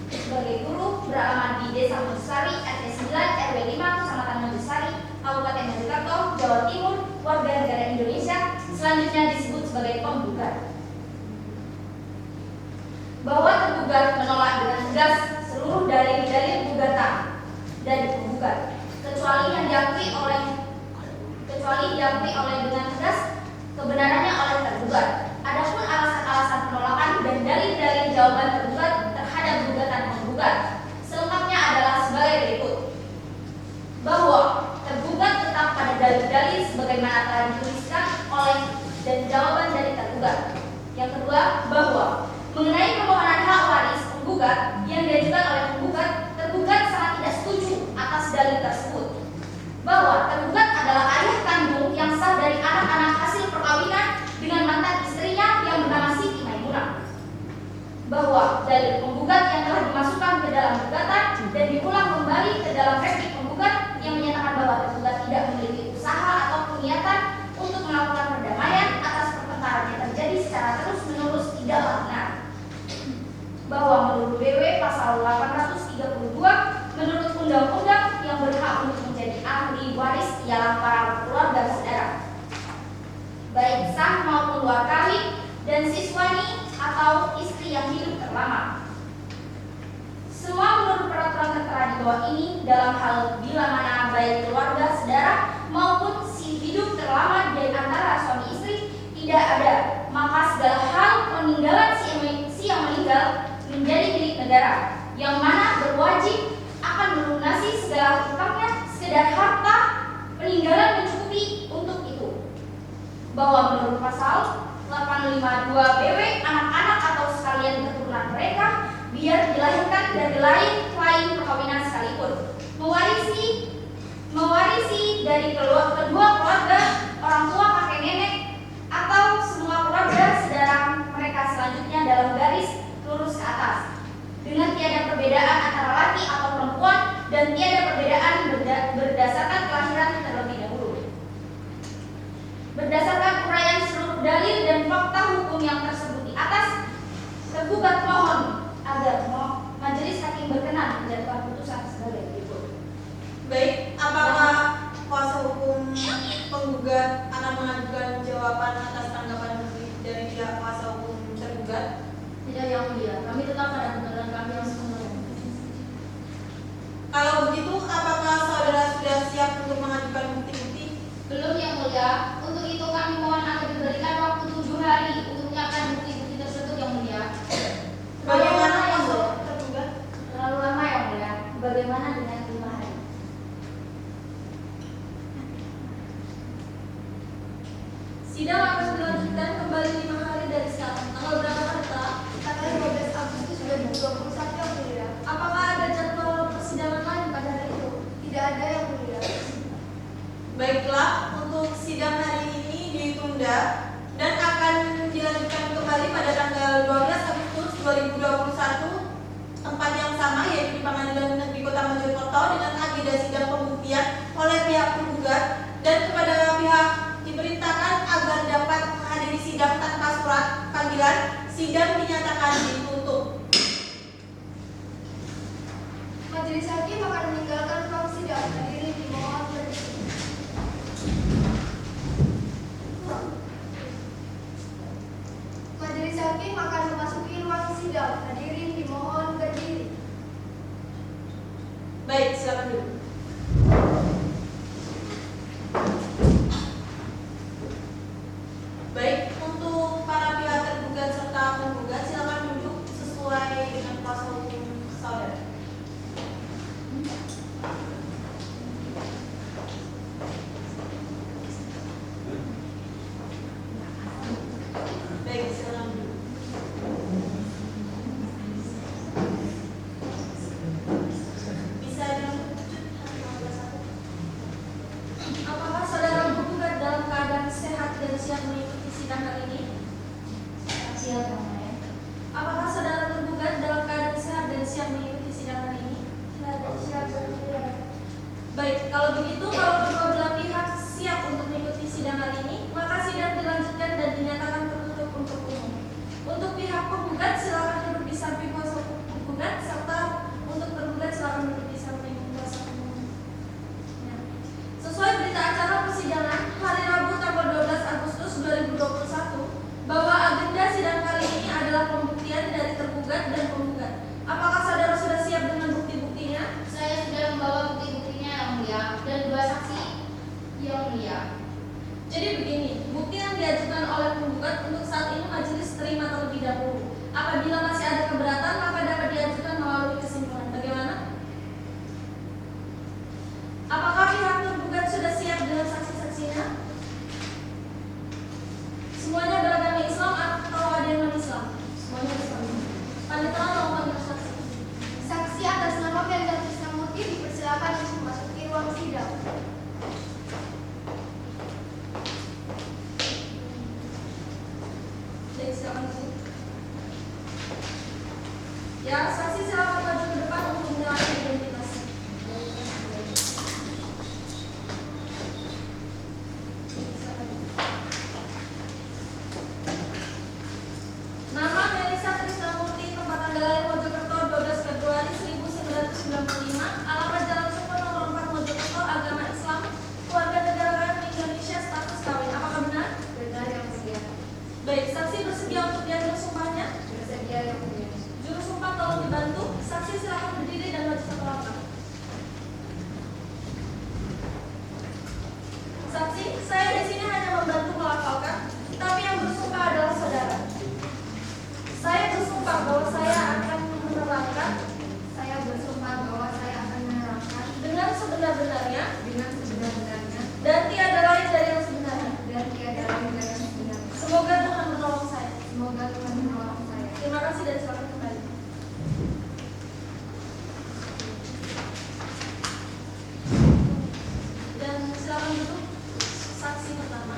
sebagai guru, beralamat di Desa Mojosari, RT 9 RW 5 Kecamatan Mojosari, Kabupaten Mojokerto, Jawa Timur, warga negara Indonesia, selanjutnya disebut sebagai penggugat. Bahwa tergugat menolak dengan tegas seluruh dalil-dalil gugatan dari penggugat, kecuali diakui oleh dengan tegas kebenarannya oleh tergugat. Adapun alasan-alasan penolakan dan dalil-dalil jawaban tergugat terhadap gugatan penggugat selengkapnya adalah sebagai berikut: bahwa tergugat tetap pada dalil-dalil sebagaimana telah dituliskan oleh dan jawaban dari tergugat. Yang kedua, bahwa mengenai permohonan hak waris penggugat yang diajukan oleh penggugat, tergugat sangat tidak setuju atas dalil tersebut. Bahwa tergugat adalah ayah kandung yang sah dari anak-anak hasil perkawinan dengan mantan istrinya yang bernama Siti Maimunah. Bahwa dalil penggugat yang telah dimasukkan ke dalam gugatan dan diulang kembali ke dalam replik penggugat yang menyatakan bahwa tergugat tidak memiliki usaha atau niatan untuk melakukan perdamaian atas pertengkaran yang terjadi secara terus-menerus tidaklah benar. Bahwa menurut BW pasal 832 menurut undang-undang yang berhak untuk menjadi ahli waris ialah para keluarga saudara, baik sah maupun luar kawin, dan siswani atau istri yang hidup terlama. Semua menurut peraturan tertera di bawah ini dalam hal bila mana baik keluarga saudara maupun si hidup terlama dari antara suami istri tidak ada, maka segala hal peninggalan si yang meninggal menjadi milik negara, yang mana berwajib akan melunasi segala hutangnya sekedar harta peninggalan mencukupi untuk itu. Bahwa menurut pasal 852 BW, anak-anak atau sekalian keturunan mereka biar dilahirkan dari lain perkawinan sekalipun mewarisi dari kedua keluarga, orang tua, kakek nenek, atau semua keluarga saudara mereka selanjutnya dalam garis lurus ke atas, dengan tiada perbedaan antara laki atau perempuan dan tiada perbedaan berdasarkan kelahiran terlebih dahulu. Berdasarkan uraian seluruh dalil dan fakta hukum yang tersebut di atas, tergugat mohon agar majelis hakim berkenan menjatuhkan putusan sebagai berikut.
Baik, apakah kuasa hukum penggugat akan mengajukan jawaban atas tanggapan dari pihak kuasa hukum tergugat?
Tidak, yang mulia, kami tetap pada keterangan kami yang sepenuhnya.
Kalau begitu, apakah saudara sudah siap untuk mengajukan bukti-bukti?
Belum, yang mulia. Untuk itu kami mohon agar diberikan waktu 7 hari untuk menyiapkan bukti-bukti tersebut, yang mulia.
Bagaimana
yang
kuasa tergugat?
Terlalu lama, yang mulia. Bagaimana dengan 5 hari?
Sidang akan dilanjutkan kembali 5 hari dari sekarang. Tanggal berapa, Pak?
Tanggal 12 Agustus 2021, yang mulia.
Apakah ada jadwal persidangan lain pada hari itu?
Tidak ada, yang mulia.
Baiklah, untuk sidang hari ini ditunda dan akan dilanjutkan kembali pada tanggal 12 Agustus 2021, tempat yang sama yaitu di Pengadilan Negeri Kota Mojokerto, dengan agenda sidang pembuktian oleh pihak penggugat, dan kepada pihak diperintahkan agar dapat menghadiri sidang tanpa surat panggilan. Sidang dinyatakan ditutup.
Majelis hakim akan meninggalkan ruang sidang. Hadirin dimohon berdiri. Majelis hakim akan memasuki ruang sidang. Hadirin dimohon berdiri.
Baik, silakan dulu. Baik, untuk para pihak tergugat serta penggugat silakan duduk sesuai dengan kuasa hukum saudara.
sidang kali ini?
Siap, Yang Mulia.
Apakah saudara tergugat dalam keadaan sehat dan siap mengikuti sidang kali ini?
Siap, Yang Mulia.
Baik, kalau begitu, kalau kedua belah pihak siap untuk mengikuti sidang kali ini, maka sidang dilanjutkan dan dinyatakan tertutup untuk umum. Untuk pihak penggugat silakan duduk di samping kuasa penggugat, serta untuk tergugat silakan duduk di samping kuasa penggugat. Nah, sesuai berita acara persidangan hari Rabu tanggal 12 Agustus 2021 bahwa agenda sidang kali ini adalah pembuktian dari tergugat dan penggugat. Apakah saudara sudah siap dengan bukti-buktinya?
Saya sudah membawa bukti-buktinya, Yang Mulia, dan 2 saksi, Yang Mulia.
Jadi begini, bukti yang diajukan oleh penggugat untuk saat ini majelis terima terlebih dahulu. Apabila masih ada keberatan, maka dapat diajukan melalui kesimpulan. Bagaimana? Apakah pihak tergugat sudah siap dengan saksi-saksinya? Semuanya beragama Islam atau ada yang non-Islam? Semuanya Islam. Panitera mau panggil saksi. Saksi atas nama Pendeta Krisnamurti dipersilakan untuk memasuki ruang sidang. Baik, silakan Bu. Ya, saksi silakan maju ke depan untuk menyerahkan identitas. Nama Melisa Krisnamurti, tempat tanggal lahir Mojokerto 12 Februari 1995, alamat Jalan Sukun nomor 4 Mojokerto, agama Islam, keluarga negaraan Indonesia, status kawin. Apakah benar?
Benar, Yang Mulia.
Baik, saksi bersedia untuk diambil sumpahnya?
Bersedia, Yang Mulia.
Juru sumpah tolong dibantu. Saksi silakan berdiri dan maju satu langkah. Saksi, saya di sini hanya membantu melafalkan, tapi yang bersumpah adalah saudara. Saya bersumpah bahwa saya akan menerangkan
Saya bersumpah bahwa saya akan menerangkan
dengan sebenar-benarnya
dengan sebenar-benarnya
dan tiada lain dari yang sebenarnya.
dan tiada lain dari yang sebenarnya.
Semoga Tuhan menolong saya.
Semoga Tuhan menolong saya.
Terima kasih dan silakan kembali. Dan silakan duduk saksi pertama.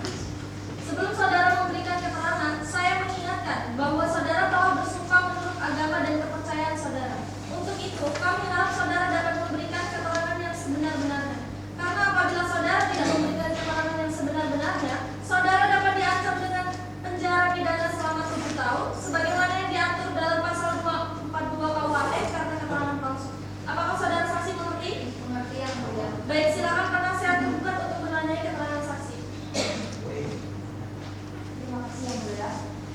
Sebelum saudara memberikan keterangan, saya mengingatkan bahwa saudara telah bersumpah menurut agama dan kepercayaan saudara. Untuk itu, kami harap saudara dapat memberikan keterangan yang sebenar-benarnya. Karena apabila saudara tidak memberikan keterangan yang sebenar-benarnya, saudara dapat diancam dengan penjara pidana selama 7 tahun, sebagaimana yang diatur dalam pasal 242 KUHP karena keterangan palsu. Apakah saudara saksi mengerti?
Mengerti, Yang Mulia.
Baik, silakan penasihat tergugat untuk menanyai keterangan saksi.
Terima kasih, Yang Mulia.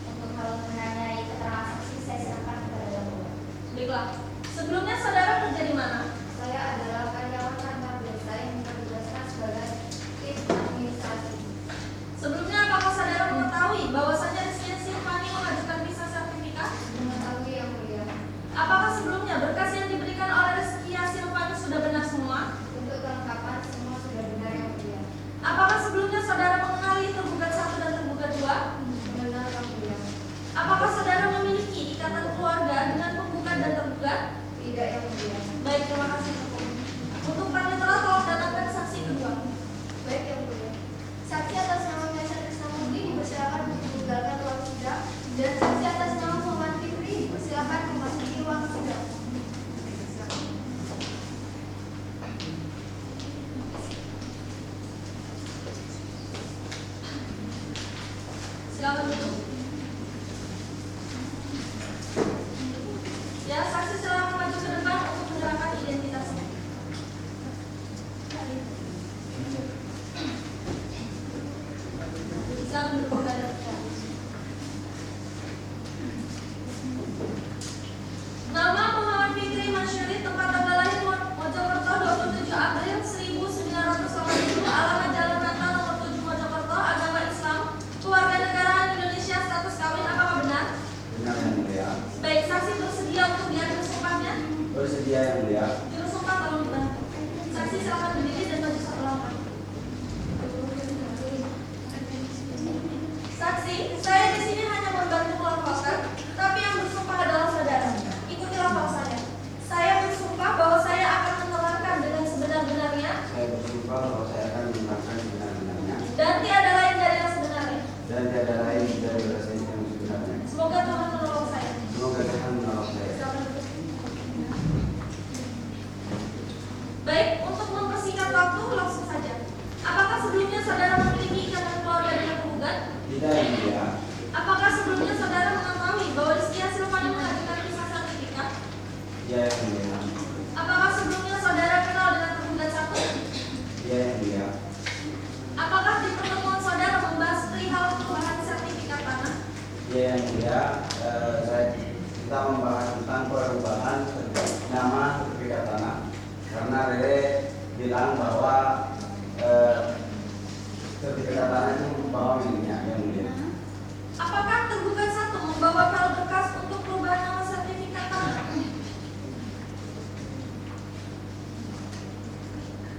Untuk hal menanyai keterangan saksi, saya serahkan kepada Yang Mulia.
Baiklah, sebelumnya saudara kerja di mana?
Saya adalah karyawan kantor desa yang ditugaskan sebagai tim administrasi.
Sebelumnya apakah saudara mengetahui bahwasannya Rizky Silvani mengajukan visa sertifikat?
Mengetahui, Yang Mulia.
Apakah sebelumnya berkas yang diberikan oleh Rizky Silvani sudah benar semua?
Untuk kelengkapan semua sudah benar, Yang Mulia.
Apakah sebelumnya saudara mengenali tergugat 1 dan tergugat 2?
Benar, Yang Mulia.
Apakah saudara memiliki ikatan keluarga dengan penggugat dan tergugat?
Tidak, Yang Mulia.
Baik, terima kasih. Untuk panitera tolong datangkan saksi kedua.
Baik, Yang Mulia.
Saksi atas nama Melisa Krisnamurti dipersilakan untuk meninggalkan ruang sidang dan saksi atas nama Muhammad Fikri dipersilakan memasuki ruang sidang. Silakan duduk. Ya, saksi silakan maju ke depan untuk menyerahkan identitasnya. Silakan duduk kembali. Nama Muhammad Fikri Masyuri, tempat tanggal lahir Mojokerto 27 April 1980, alamat Jalan Natal nomor 7 Mojokerto, agama Islam, keluarga negaraan Indonesia, status kawin. Apakah benar?
Benar, Yang Mulia.
Baik, saksi bersedia untuk diambil sumpahnya?
Bersedia, Yang Mulia.
Juru sumpah tolong dibantu. Saksi silakan berdiri dan maju satu langkah. Saksi, saya di sini hanya membantu melafalkan, tapi yang bersumpah adalah saudara. Ikuti lafal saya. Saya bersumpah bahwa saya akan menerangkan dengan sebenar-benarnya
Saya bersumpah bahwa saya akan menerangkan sebenar-benarnya
dan tiada lain dari yang sebenarnya.
dan tiada lain
dirasain yang sebenarnya.
Semoga Tuhan menolong saya.
Semoga Tuhan menolong saya.
Baik, untuk mempersingkat waktu langsung saja. Apakah sebelumnya saudara memiliki ikatan keluarga dengan penggugat?
Tidak, yang mulia.
Apakah sebelumnya saudara mengetahui bahwa Rizkia Silvani mengajukan kisah sertifikat?
Ya, yang mulia.
Apakah sebelumnya saudara kenal dengan penggugat satu?
Ya, yang mulia.
Apakah di pertemuan saudara membahas perihal perubahan sertifikat tanah?
Ya, yang mulia. Kita membahas tentang perubahan nama sertifikat tanah. Karena Rere bilang bahwa sertifikat tanah itu membawa miliknya, yang mulia.
Apakah tergugat satu membawa file berkas untuk perubahan nama sertifikat tanah?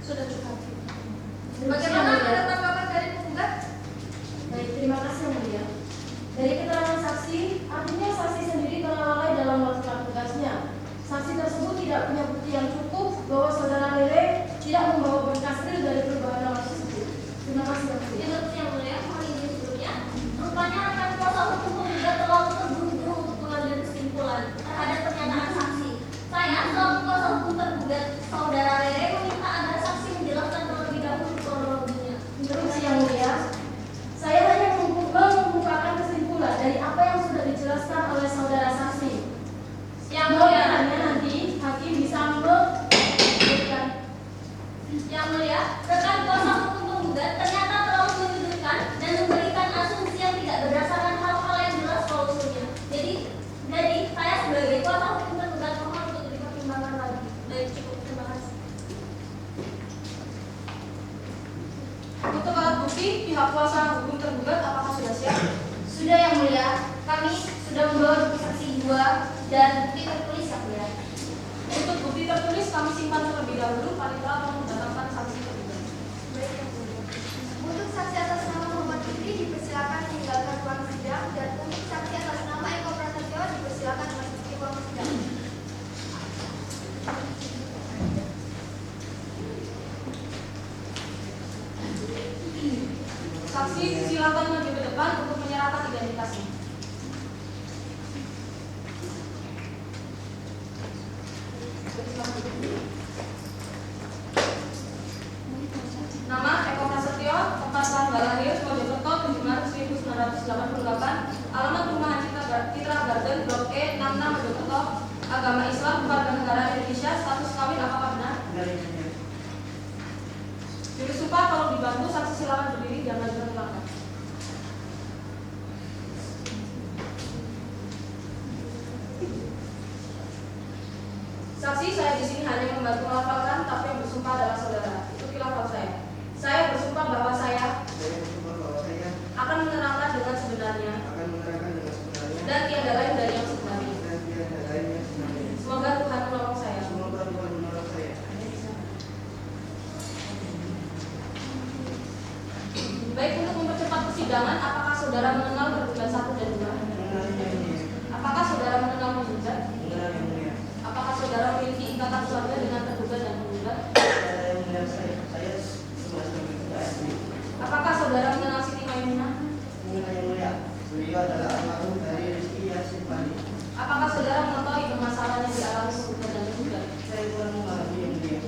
Sudah cukup.
Bagaimana ada tanggapan dari penggugat?
Baik, terima kasih yang mulia. Dari keterangan saksi, artinya saksi sendiri telah lalai dalam melakukan tugasnya. Saksi tersebut tidak punya bukti yang cukup bahwa saudara Rere tidak membawa berkas real dari perubahan nama tersebut. Terima kasih yang mulia.
Menurut yang mulia, mohon izin sebelumnya. Rupanya rekan kuasa hukum penggugat terlalu terburu-buru untuk mengambil kesimpulan terhadap pernyataan saksi. Saya, selaku kuasa hukum tergugat, saudara Rere meminta agar saksi menjelaskan terlebih dahulu kronologinya.
Interupsi yang mulia, saya hanya membukakan kesimpulan dari apa yang sudah dijelaskan oleh saudara saksi.
Yang mulia,
nanti hakim bisa memberikan.
Yang mulia, rekan kuasa hukum penggugat ternyata terlalu menyudutkan dan memberikan asumsi yang tidak berdasarkan hal-hal yang jelas klausulnya. Jadi saya sebagai kuasa hukum penggugat mohon untuk dipertimbangkan lagi. Baik, cukup. Terima kasih.
Untuk alat bukti, pihak kuasa hukum tergugat apakah sudah siap?
Sudah yang mulia, kami sudah membawa bukti saksi 2 dan bukti tertulis yang mulia.
Untuk bukti tertulis kami simpan terlebih dahulu. Panitera akan mendatangkan saksi tergugat.
Baik yang mulia. Untuk saksi atas nama Muhammad Fikri dipersilakan meninggalkan ruang sidang dan untuk saksi atas nama Eko Prasetyo dipersilakan memasuki ruang sidang.
Saksi silakan maju ke depan untuk menyerahkan identitasnya. Nama Eko Prasetyo, tempat tanggal lahir Mojokerto 7 Maret 1988, alamat Rumahan Citra Garden, Blok E 66 Mojokerto, agama Islam, warga negara Indonesia, status kawin apakah benar? Juru sumpah kalau dibantu saksi silakan berdiri dan maju ke belakang. Saksi, saya di sini hanya membantu melafalkan, tapi yang bersumpah adalah saudara. Itu khilafah saya. Saya bersumpah bahwa saya akan menerangkan dengan sebenarnya dan tiada lain dari yang sebenarnya. Semoga Tuhan menolong saya. Baik, untuk mempercepat persidangan, apakah saudara mengenal tergugat 1 dan 2? Apakah saudara mengenal penggugat? Apakah saudara memiliki ikatan keluarga dengan tergugat dan penggugat? Apakah saudara mengenal Siti Maimunah?
Beliau adalah almarhum dari Rizkia Silvani.
Apakah saudara mengetahui permasalahan yang dialami penggugat dan penggugat?
Saya kurang memahami yang mulia.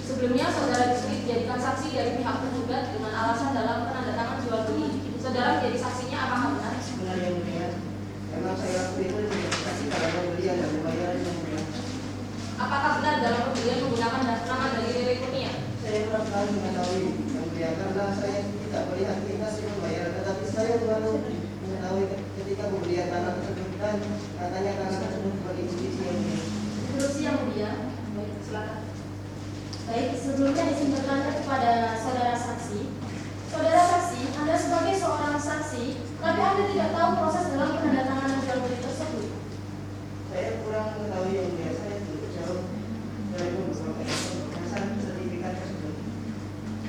Sebelumnya saudara disebut dijadikan saksi dari pihak penggugat dengan alasan dalam penandatangan jual beli. Saudara menjadi saksinya apakah benar?
Benar yang mulia. Memang saya waktu itu dikasih pada pembelian dan pembayaran yang mulia.
Apakah benar dalam pembelian menggunakan nama dari Rere Kurnia?
Saya kurang tahu mengetahui yang mulia karena saya tidak melihat indikasi pembayaran, tetapi saya baru mengetahui ketika pembelian tanah tersebut dan katanya tanah tersebut berinstitusi yang mulia.
Interupsi yang mulia. Baik, silakan. Baik, sebelumnya disimpulkan kepada saudara saksi. Saudara saksi, Anda sebagai seorang saksi, tapi Anda tidak tahu proses dalam penandatanganan jual beli tersebut.
Saya kurang mengetahui yang mulia. Saya tidak jauh dari pembahasan sertifikat tersebut.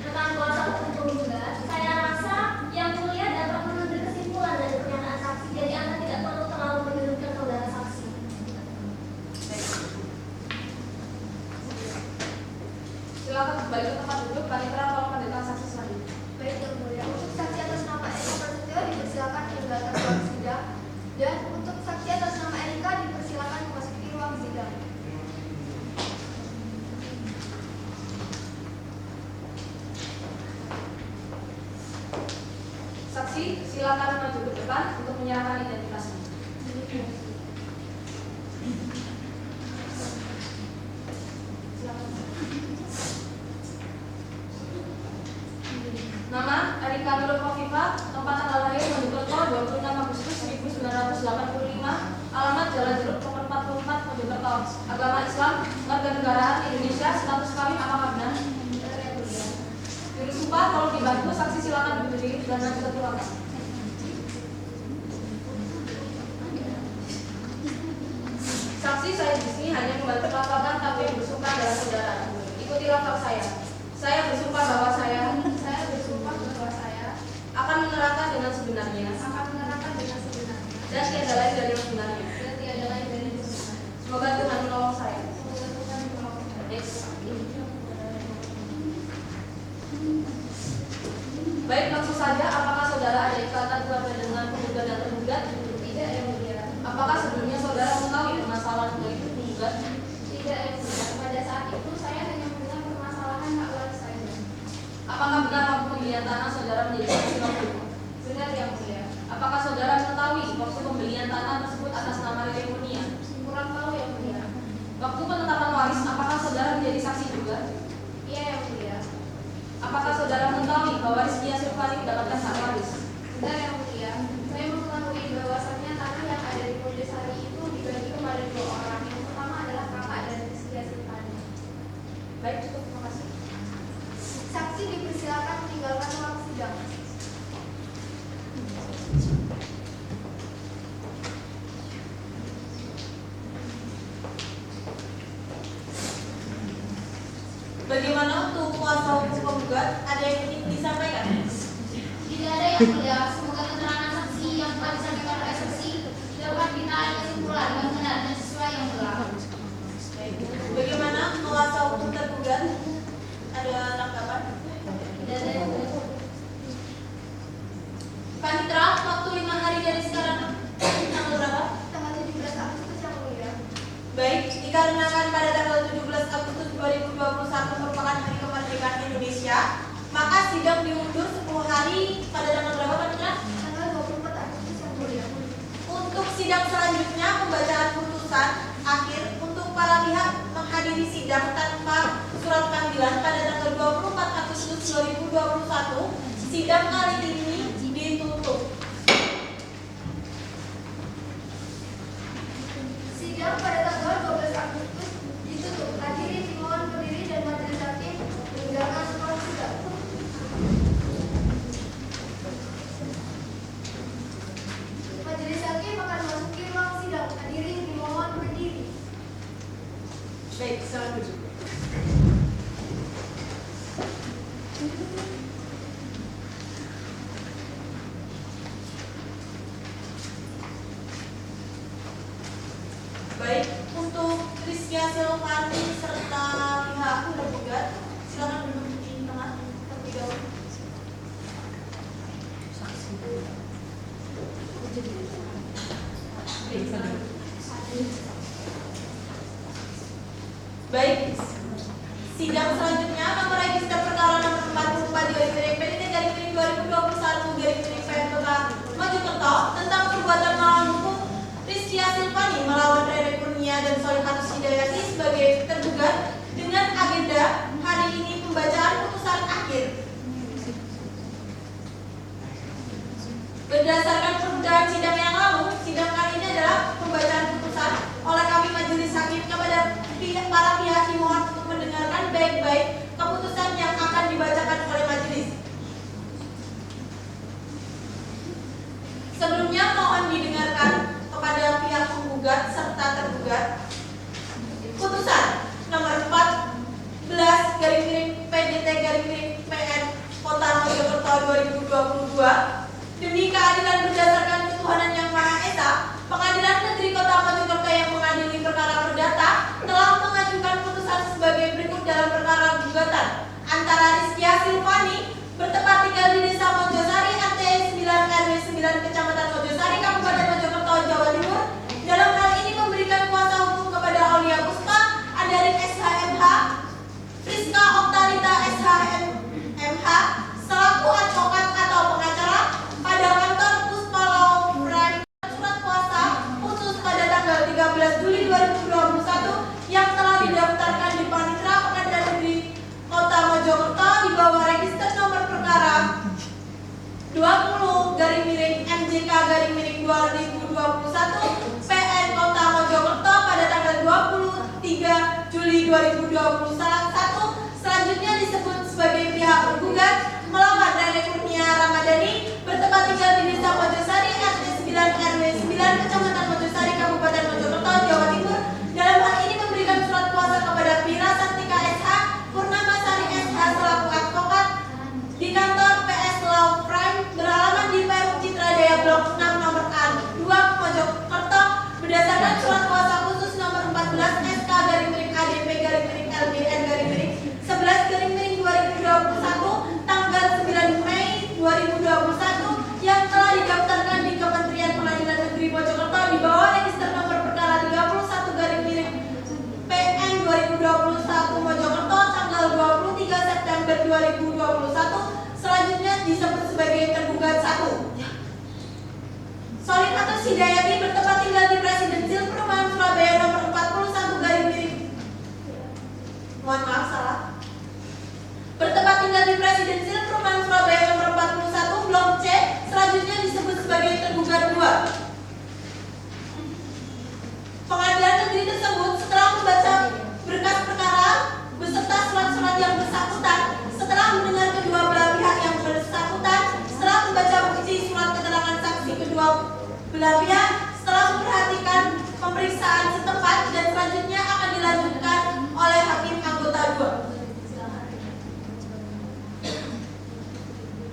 Rekan kuasa hukum penggugat, saya rasa yang mulia dapat mengambil kesimpulan dari pernyataan saksi, jadi Anda tidak perlu terlalu menyudutkan saudara saksi.
Silakan kembali ke tempat duduk. Panitera tolong mendatangkan saksi selanjutnya.
Baik yang mulia, untuk saksi atas nama Eko Prasetyo dipersilakan meninggalkan
saksi, silakan maju ke depan untuk menyerahkan identitasnya. Nama Erika Nurul Kofifa, tempat tanggal lahir Mojokerto 26 Agustus 1985, alamat Jalan Jeruk nomor 44 Mojokerto, agama Islam, warga negaraan Indonesia, status kawin apakah benar? Juru sumpah, kalau dibantu saksi silakan berdiri dan maju ke ruangan. Saksi, saya di sini hanya membantu melaporkan tapi yang bersumpah adalah saudara. Ikuti lapor saya. Saya bersumpah bahwa saya akan menerangkan dengan sebenarnya dan tiada lain dari yang sebenarnya. Semoga Tuhan menolong saya. Baik, langsung saja. Apakah saudara ada ikatan keluarga dengan penggugat dan tergugat? Tidak, yang mulia. Apakah sebelumnya saudara mengetahui permasalahan dari penggugat?
Tidak, yang mulia. Pada saat itu saya hanya mendengar permasalahan hak waris saja.
Apakah benar waktu pembelian tanah saudara menjadi saksi waktu itu?
Benar, yang mulia.
Apakah saudara mengetahui waktu pembelian tanah tersebut atas nama Rere Kurnia?
Kurang tahu, yang mulia.
Waktu penetapan waris, apakah saudara menjadi saksi juga?
Iya, yang mulia.
Apakah saudara mengetahui bahwa Rizky Silvani mendapatkan hak waris?
Benar, yang mulia. Saya mengetahui bahwasannya tanah yang ada di Mojosari itu dibagi kepada dua orang. Yang pertama adalah kakak dan Rizky Silvani.
Baik, cukup, terima kasih.
Saksi dipersilakan meninggalkan ruang sidang.
Bagaimana untuk kuasa hukum penggugat? Ada yang ingin disampaikan?
Tidak ada, yang mulia. Semoga keterangan saksi yang telah disampaikan oleh saksi dapat ditarik kesimpulan yang benar dan sesuai yang berlaku.
Bagaimana kuasa hukum tergugat? Ada tanggapan?
Tidak ada, yang mulia.
Panitra, waktu 5 hari dari sekarang tanggal berapa?
Tanggal 17 Agustus, yang mulia.
Baik, dikarenakan pada tanggal 17 Agustus 2021 merupakan hari kemerdekaan Indonesia, maka sidang diundur 10 hari pada tanggal berapa, Panitra?
Tanggal 24 Agustus, yang mulia.
Untuk sidang selanjutnya, pembacaan putusan akhir untuk para pihak menghadiri sidang tanpa surat panggilan pada tanggal 24 Agustus 2021. Sidang kali ini ditutup.
Sidang pada tanggal 12 Agustus ditutup. Hadirin dimohon berdiri dan majelis hakim meninggalkan ruang sidang. Majelis hakim akan memasuki ruang sidang. Hadirin dimohon berdiri.
Baik, selamat duduk. Baik, untuk Rizky Silvani serta pihak tergugat, silakan duduk di tengah terlebih dahulu. Baik, sidang selanjutnya nomor register perkara nomor 44/PDT/2021/PMK Mojokerto tentang perbuatan melawan hukum Rizky Silvani melawan Rere Kurnia dan Solihatus Hidayati sebagai tergugat dengan agenda hari ini pembacaan putusan akhir. Berdasarkan penundaan sidang yang lalu, sidang kali ini adalah pembacaan putusan oleh kami majelis hakim kepada para pihak dimohon untuk mendengarkan baik-baik keputusan yang akan dibacakan oleh majelis. Sebelumnya mohon didengarkan kepada pihak penggugat serta tergugat putusan nomor 14/PDT/PN Kota Mojokerto 2022. Demi keadilan berdasarkan ketuhanan yang Maha Esa, Pengadilan Negeri Kota Mojokerto yang mengadili perkara perdata telah mengajukan putusan sebagai berikut dalam perkara gugatan antara Rizky Silvani bertempat tinggal di Desa Mojosari RT 9 RW 9 Kecamatan Mojosari Kabupaten Mojokerto Jawa Timur dalam hal ini memberikan kuasa hukum kepada Aulia Puspa Andarin SHMH, Friska Oktalita SHMH selaku advokat atau pengacara pada 2021 PN Kota Mojokerto pada tanggal 23 Juli 2021. Selanjutnya disebut sebagai pihak tergugat melawan Rene Kurnia Ramadhani bertempat tinggal di Desa Mojosari RT 9 RW 9 Kecamatan Mojosari Kabupaten Mojokerto Jawa Timur. Dalam hal ini memberikan surat kuasa kepada Pira Santika SH Purnamasari SH selaku advokat di kantor PS Law Prime beralaman di Perum Citra Daya Blok 6 nomor A2 Mojokerto berdasarkan surat kuasa khusus nomor 14 SK ADP LBN 11 2021 tanggal 9 Mei 2021 yang telah didaftarkan di Kementerian Pengadilan Negeri Mojokerto di bawah register nomor perkara 31 PN 2021 Mojokerto tanggal 23 September 2021. Selanjutnya disebut sebagai tergugat 1. Solihatus Hidayati bertempat tinggal di Presidensial Perumahan Surabaya nomor 41 mohon maaf salah. Bertempat tinggal di Presidensial Perumahan Surabaya nomor 41 Blok C. Selanjutnya disebut sebagai tergugat 2. Pengadilan negeri tersebut setelah membaca berkas perkara beserta surat-surat yang bersangkutan, setelah mendengar kedua belah pihak yang bersangkutan, setelah membaca bukti surat keterangan saksi kedua belah pihak, setelah memperhatikan pemeriksaan setempat dan selanjutnya akan dilanjutkan oleh hakim anggota 2.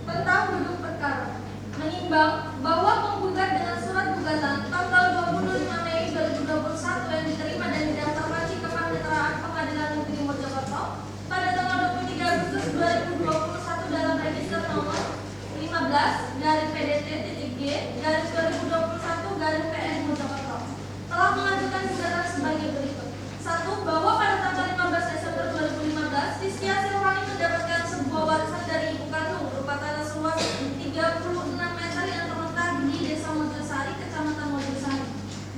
Tentang duduk perkara, menimbang bahwa penggugat dengan surat gugatan tanggal 25 Mei 2021 yang diterima dan didaftarkan di Kepaniteraan Pengadilan Negeri Mojokerto pada tanggal 23 Agustus 2021 dalam register nomor 15-PDT-G-2021-PN Mojokerto telah mengajukan gugatan sebagai berikut. 1. Bahwa pada tanggal 15 Desember 2015 Rizkia Silvani mendapatkan sebuah warisan dari ibu kandung berupa tanah seluas 36 meter yang terletak di Desa Mojosari, Kecamatan Mojosari.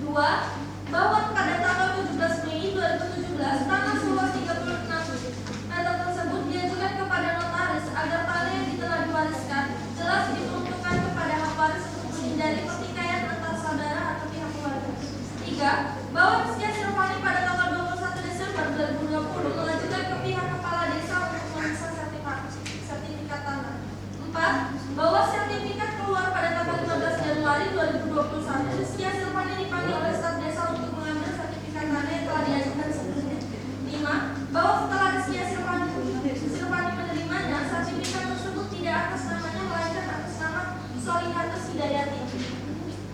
2. Bahwa pada tanggal 17 Mei 2017 tanah seluas 36 meter tersebut diajukan kepada notaris agar tanah yang telah diwariskan jelas diperuntukkan kepada hak waris untuk menghindari pertikaian antar saudara atau pihak keluarga. 3. Bahwa Rizkia Silvani pada tanggal 21 Desember 2020 mengajukan ke pihak kepala desa untuk memeriksa sertifikat tanah. 4. Bahwa sertifikat keluar pada tanggal 15 Januari 2021 Rizkia Silvani dipanggil oleh staf desa untuk mengambil sertifikat tanah yang telah diajukan sebelumnya. 5. Bahwa setelah Rizkia Silvani menerimanya, sertifikat tersebut tidak atas namanya melainkan atas nama Solihatus Hidayati.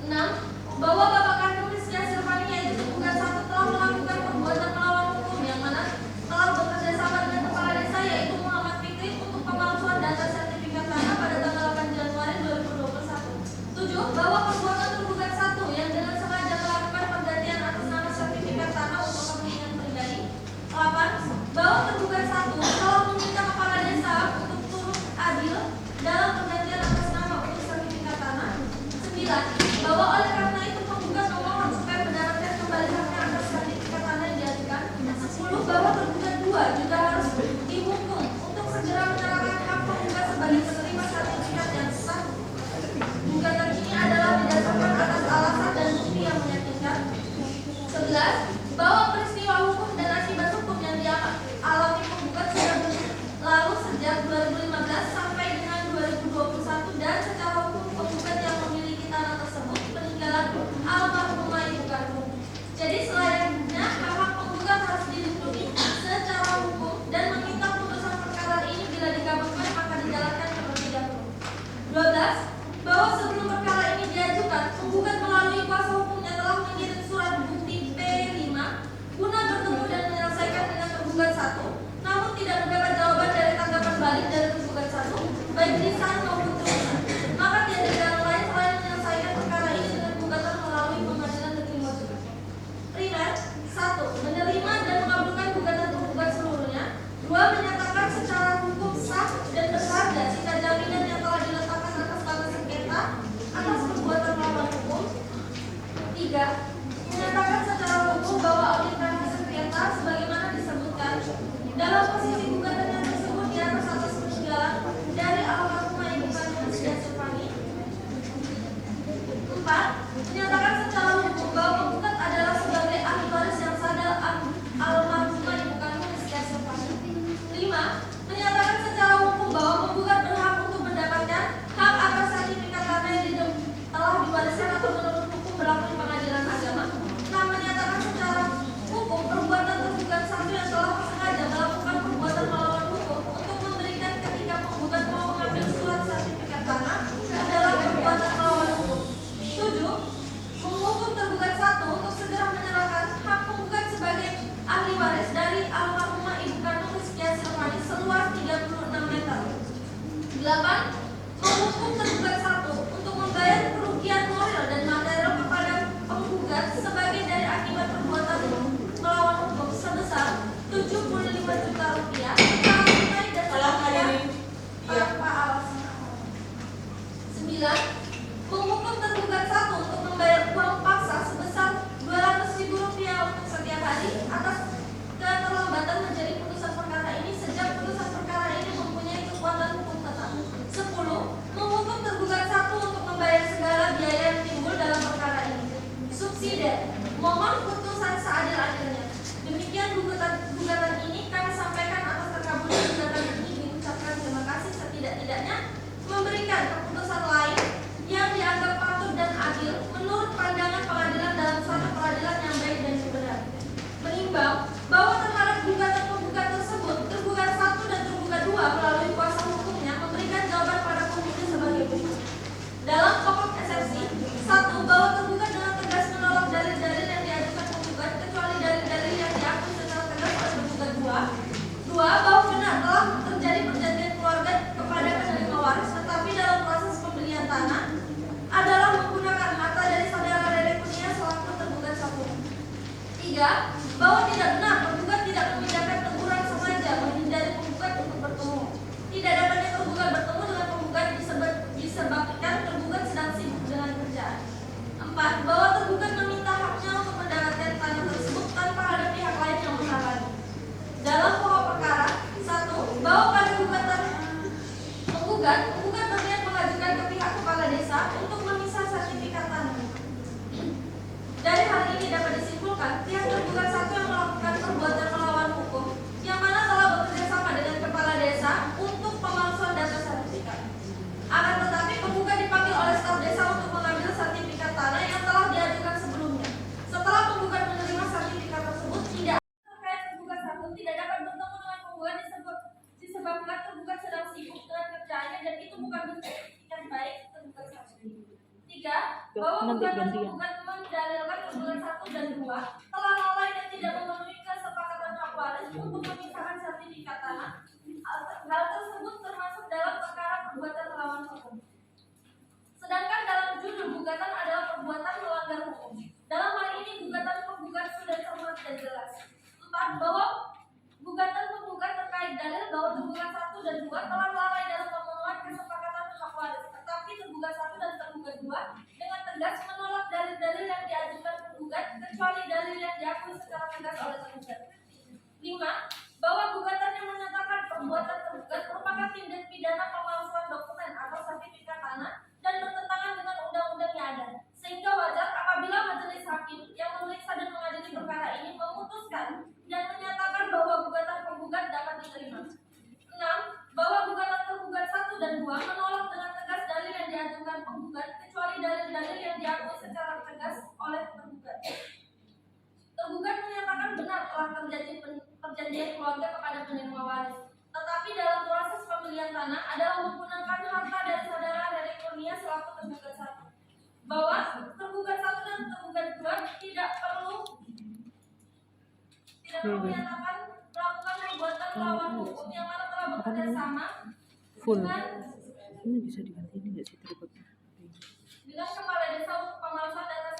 6. Bahwa bapak kandung Rizkia Silvani yaitu tergugat 1 telah melakukan perbuatan melawan hukum yang mana telah bekerja sama dengan kepala desa yaitu Muhammad Fikri untuk pemalsuan data sertifikat tanah pada tanggal 8 Januari 2021. 7. Bahwa perbuatan tergugat 1 yang dengan sengaja melakukan pergantian atas nama sertifikat tanah untuk kepentingan pribadi. 8. Bahwa tergugat 1 telah meminta kepala desa untuk turut adil dalam pergantian atas nama untuk sertifikat tanah. 9. Bahwa oleh karena itu penggugat memohon supaya mendapatkan kembali haknya atas sertifikat tanah yang diajukan. 10. Bahwa tergugat 2 juga harus dihukum untuk segera menyerahkan hak penggugat sebagai penerima sertifikat yang sah. Gugatan ini adalah didasarkan atas alasan dan bukti yang meyakinkan. 11. Bahwa peristiwa hukum dan akibat hukum yang dialami penggugat sudah berlalu sejak 2015 sampai dengan 2021 dan secara hukum penggugat yang memiliki tanah tersebut peninggalan almarhumah ibu kandung. Jadi selayaknya hak penggugat harus dilindungi secara hukum dan meminta putusan perkara ini bila dikabulkan maka dijalankan terlebih dahulu. 12. Bahwa sebelum perkara ini diajukan, penggugat melalui kuasa hukumnya telah mengirim surat bukti P5 guna bertemu dan menyelesaikan dengan tergugat 1, namun tidak mendapat jawaban dari tanggapan balik dari tergugat 1, baik lisan maupun tulisan. Maka tiada jalan lain selain menyelesaikan perkara ini dengan gugatan melalui Pengadilan Negeri Mojokerto. Primer, 1. Menerima dan mengabulkan gugatan tergugat seluruhnya. 2. Menyatakan secara hukum sah dan berharga jika jaminan yang telah diletakkan atas tanah sengketa atas perbuatan melawan hukum. 3. Menyatakan secara hukum bahwa objek tanah sengketa sebagaimana disebutkan dalam posisi gugatannya tersebut di atas peninggalan dari almarhumah ibu Satu, bahwa tergugat dengan tegas menolak dalil-dalil yang diajukan penggugat kecuali dalil-dalil yang diakui secara tegas oleh penggugat. Dua, bahwa benar telah terjadi perjanjian keluarga kepada penerima waris, tetapi dalam proses pembelian tanah adalah menggunakan harta dari saudara Rere Kurnia selaku tergugat satu. Tiga, bahwa tidak benar penggugat tidak memindahkan teguran sengaja menghindari penggugat untuk bertemu. Tidak dapatnya tergugat bertemu dengan penggugat disebabkan tergugat sedang sibuk dengan kerjaan. Empat, bahwa tergugat meminta haknya untuk mendapatkan tanah tersebut tanpa ada pihak lain yang menghalangi. Dalam pokok perkara, satu, bahwa pada gugatan penggugat berniat mengajukan ke pihak kepala desa untuk memisah sertifikat tanah. Dari hal ini dapat disimpulkan pihak tergugat satu yang melakukan perbuatan melawan hukum, yang mana telah bekerja sama dengan kepala desa untuk pemalsuan data sertifikat. Akan tetapi penggugat dipanggil oleh staf desa untuk mengambil sertifikat tanah yang telah diajukan sebelumnya. Setelah penggugat menerima sertifikat tersebut, tidak terkait tergugat satu tidak dapat bertemu dengan penggugat disebabkan tergugat sedang sibuk dengan kerjaannya dan itu bukan bentuk etikat baik tergugat satu. Tiga, bahwa gugatan penggugat mendalilkan tergugat satu dan dua telah lalai dan tidak memenuhi kesepakatan hak waris untuk memisahkan sertifikat tanah. Hal tersebut termasuk dalam perkara perbuatan melawan hukum. Sedangkan dalam judul gugatan adalah perbuatan melanggar hukum. Dalam hal ini gugatan penggugat sudah cermat dan jelas. Empat, bahwa gugatan penggugat terkait dalil bahwa tergugat satu dan dua telah lalai dalam pemenuhan kesepakatan hak waris, tetapi tergugat satu dan tergugat dua dengan tegas menolak dalil-dalil yang diajukan penggugat kecuali dalil yang diakui secara tegas oleh tergugat. Lima, bahwa gugatan yang menyatakan perbuatan tergugat merupakan tindak pidana pemalsuan dokumen atau sertifikat tanah dan bertentangan dengan undang-undang yang ada, sehingga wajar apabila majelis hakim yang memeriksa dan mengadili perkara ini memutuskan dan menyatakan bahwa gugatan penggugat dapat diterima. 6. Bahwa gugatan tergugat 1 dan 2 menolak dengan tegas dalil yang diajukan penggugat kecuali dalil-dalil yang diakui secara tegas oleh tergugat. Tergugat menyatakan benar telah terjadi perjanjian keluarga kepada penerima waris, tetapi dalam proses pembelian tanah adalah menggunakan harta dari saudara Rere Kurnia selaku tergugat 1. Bahwa tergugat 1 dan tergugat 2 tidak perlu menyatakan melakukan perbuatan melawan hukum yang mana telah bekerja sama
ini bisa diganti ini nggak sih tergugat
dengan kepala desa untuk pemalsuan data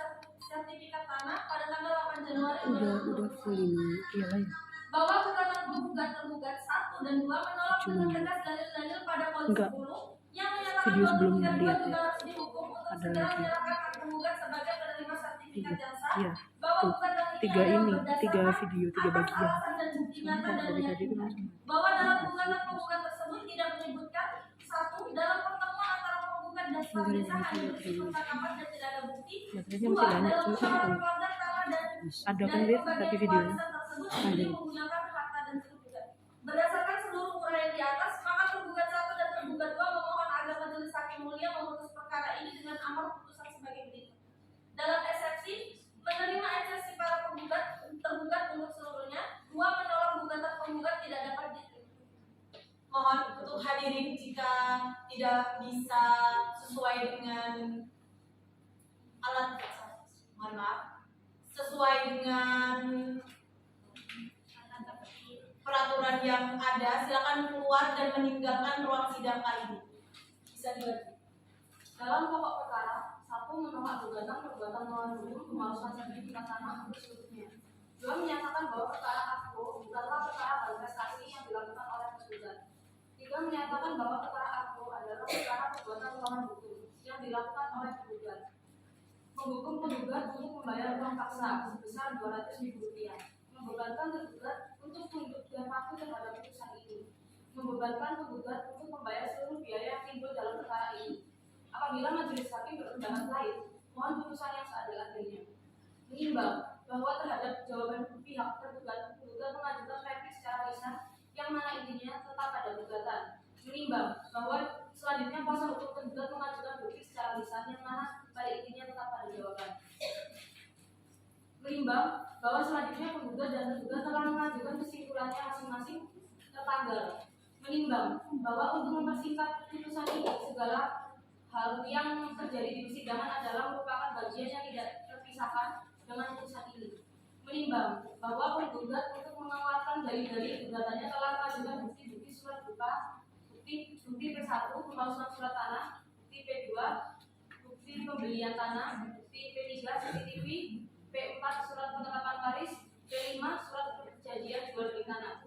sertifikat tanah pada tanggal 8 Januari 2021.
full ini dia lain
Bahwa gugatan penggugat tergugat 1 dan 2 menolak dengan tegas dalil-dalil pada poin 10 yang menyatakan
video
bahwa
sebelumnya
penggugat
lihat
juga
ya.
harus dihukum untuk
Ada
segera
lagi.
menyerahkan hak penggugat sebagai penerima sertifikat yang sah.
Iya.
Bahwa
Tuh,
gugatan
tiga
adalah
ini,
berdasarkan
tiga video, tiga
atas
bagian.
alasan dan bukti nyata dan
Tadi itu
meyakinkan bahwa dalam gugatan penggugat tersebut tidak menyebutkan satu dalam pertemuan antara penggugat dan staf desa hanya berisi percakapan dan tidak ada bukti.
Baterainya
Dua,
masih banyak,
dalam
cuma
musyawarah
kan
keluarga tanah dan
ada kan
dari
dia
pembagian
tapi videonya
warisan tersebut
ada.
ini menggunakan harta dan tergugat. Berdasarkan seluruh uraian di atas, maka tergugat 1 dan tergugat 2 memohon agar majelis hakim mulia memutus perkara ini dengan amar putusan sebagai berikut. Dalam eksepsi, menerima eksepsi para tergugat untuk seluruhnya. 2. Menolak gugatan penggugat tidak dapat diterima.
Mohon untuk hadirin jika tidak bisa sesuai dengan mohon maaf, sesuai dengan peraturan yang ada, silakan keluar dan meninggalkan ruang sidang kali ini. Bisa dibantu.
Dalam pokok perkara, 1. Menolak gugatan perbuatan melawan hukum pemalsuan sertifikat tanah untuk seluruhnya. 2. Menyatakan bahwa perkara akpo bukanlah perkara prestasi yang dilakukan oleh tergugat. 3. Menyatakan bahwa perkara akpo adalah perkara perbuatan melawan hukum yang dilakukan oleh tergugat. Menghukum tergugat untuk membayar uang paksa sebesar Rp200.000. Membebankan tergugat untuk menunjukkan patuh terhadap putusan ini. Membebankan tergugat untuk membayar seluruh biaya yang timbul dalam perkara ini. Apabila majelis hakim berpendapat lain, mohon putusan yang seadil-adilnya. Menimbang bahwa terhadap jawaban pihak tergugat mengajukan revisi secara lisan yang mana intinya tetap pada gugatan. Menimbang bahwa selanjutnya kuasa hukum tergugat mengajukan bukti secara lisan yang mana pada intinya tetap pada jawaban. Menimbang bahwa selanjutnya penggugat dan tergugat telah mengajukan kesimpulannya masing-masing tertanggal. Menimbang bahwa untuk mempersingkat putusan ini segala
hal yang terjadi di persidangan adalah merupakan bagian yang tidak terpisahkan dengan putusan ini. Menimbang bahwa penggugat untuk mengeluarkan dalil-dalil gugatannya telah mengajukan bukti-bukti surat berupa bukti P1 pemalsuan surat tanah, bukti P2 bukti pembelian tanah, bukti P3 CCTV, P4 surat penetapan waris, P5 surat perjanjian jual beli tanah.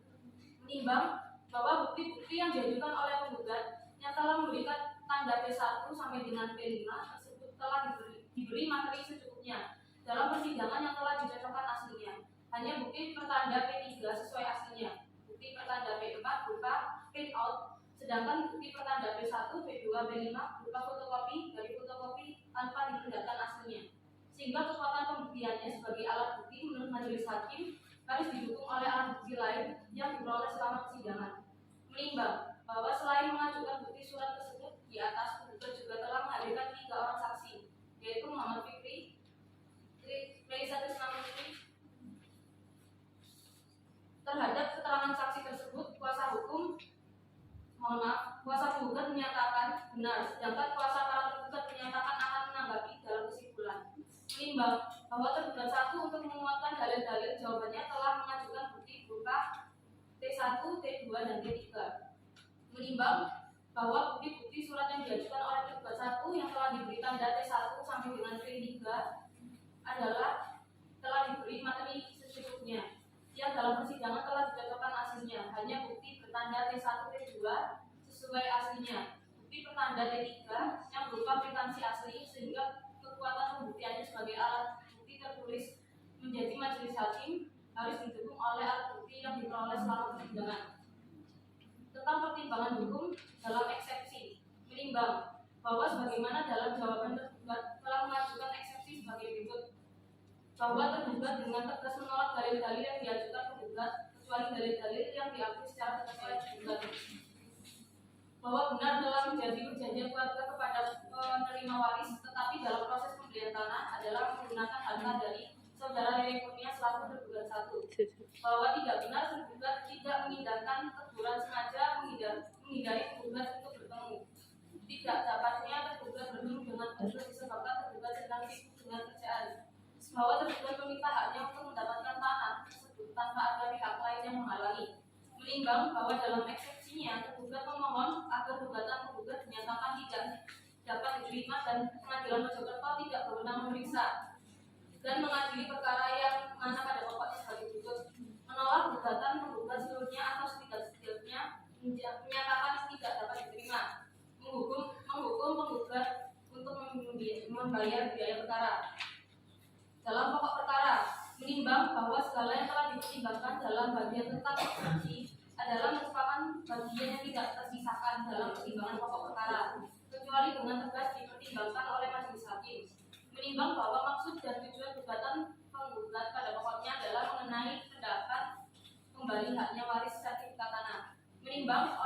Menimbang bahwa bukti-bukti yang diajukan oleh penggugat yang telah memberikan tanda P1 sampai dengan P5 tersebut telah diberi materi secukupnya dalam persidangan yang telah dicocokkan aslinya. Hanya bukti pertanda P3 sesuai aslinya, bukti pertanda P4 berupa print out, sedangkan bukti pertanda P1, P2, P5 berupa fotokopi dari fotokopi tanpa diperlihatkan aslinya. Sehingga kekuatan pembuktiannya sebagai alat bukti menurut majelis hakim harus didukung oleh alat bukti lain yang diperoleh selama persidangan. Menimbang bahwa selain mengajukan bukti surat tersebut di atas, penggugat juga telah menghadirkan 3 orang saksi, yaitu Muhammad Fikri, Melisa Trisnawati. Terhadap keterangan saksi tersebut, kuasa penggugat menyatakan benar, sedangkan kuasa para tergugat menyatakan akan menanggapi dalam kesimpulan. Menimbang bahwa tergugat 1 untuk menguatkan dalil-dalil jawabannya telah mengajukan bukti berupa T1, T2, dan T3. Menimbang bahwa bukti-bukti surat yang diajukan oleh tergugat 1 yang telah diberi tanda T1 sampai dengan T3 adalah telah diberi materi secukupnya yang dalam persidangan telah dicocokkan aslinya. Hanya bukti bertanda T1, T2 sesuai aslinya, bukti pertanda T3 yang berupa kwitansi asli, sehingga kekuatan pembuktiannya sebagai alat bukti tertulis menjadi majelis hakim harus didukung oleh alat bukti yang diperoleh selama persidangan. Tentang pertimbangan hukum dalam eksepsi, menimbang bahwa sebagaimana dalam jawaban tergugat telah mengajukan eksepsi sebagai berikut: bahwa tergugat dengan tegas menolak dalil-dalil yang diajukan penggugat kecuali dalil-dalil yang diakui secara tegas oleh penggugat, bahwa benar telah menjadi perjanjian keluarga kepada penerima waris, tetapi dalam proses pembelian tanah adalah menggunakan harta dari saudara Rere Kurnia selaku tergugat 1, bahwa tidak benar tergugat tidak mengindahkan teguran sengaja menghindari penggugat untuk bertemu, tidak dapatnya tergugat bertemu dengan penggugat disebabkan tergugat sedang sibuk dengan kerjaan, bahwa tergugat meminta haknya untuk mendapatkan tanah tersebut tanpa ada pihak lain yang menghalangi. Menimbang bahwa dalam eksepsinya tergugat memohon agar gugatan penggugat dinyatakan tidak dapat diterima dan pengadilan Mojokerto tidak berwenang memeriksa dan mengadili perkara yang mana pada pokoknya sebagai berikut: menolak gugatan penggugat seluruhnya atau setidaknya menyatakan tidak dapat diterima, menghukum penggugat untuk membayar biaya perkara. Dalam pokok perkara, menimbang bahwa segala yang telah dipertimbangkan dalam bagian tentang eksepsi adalah merupakan bagian yang tidak tersisahkan dalam pertimbangan pokok perkara, kecuali dengan tegas dipertimbangkan oleh majelis hakim. Menimbang bahwa maksud dan tujuan gugatan penggugat pada pokoknya adalah mengenai pendapat kembali haknya waris sertifikat tanah. Menimbang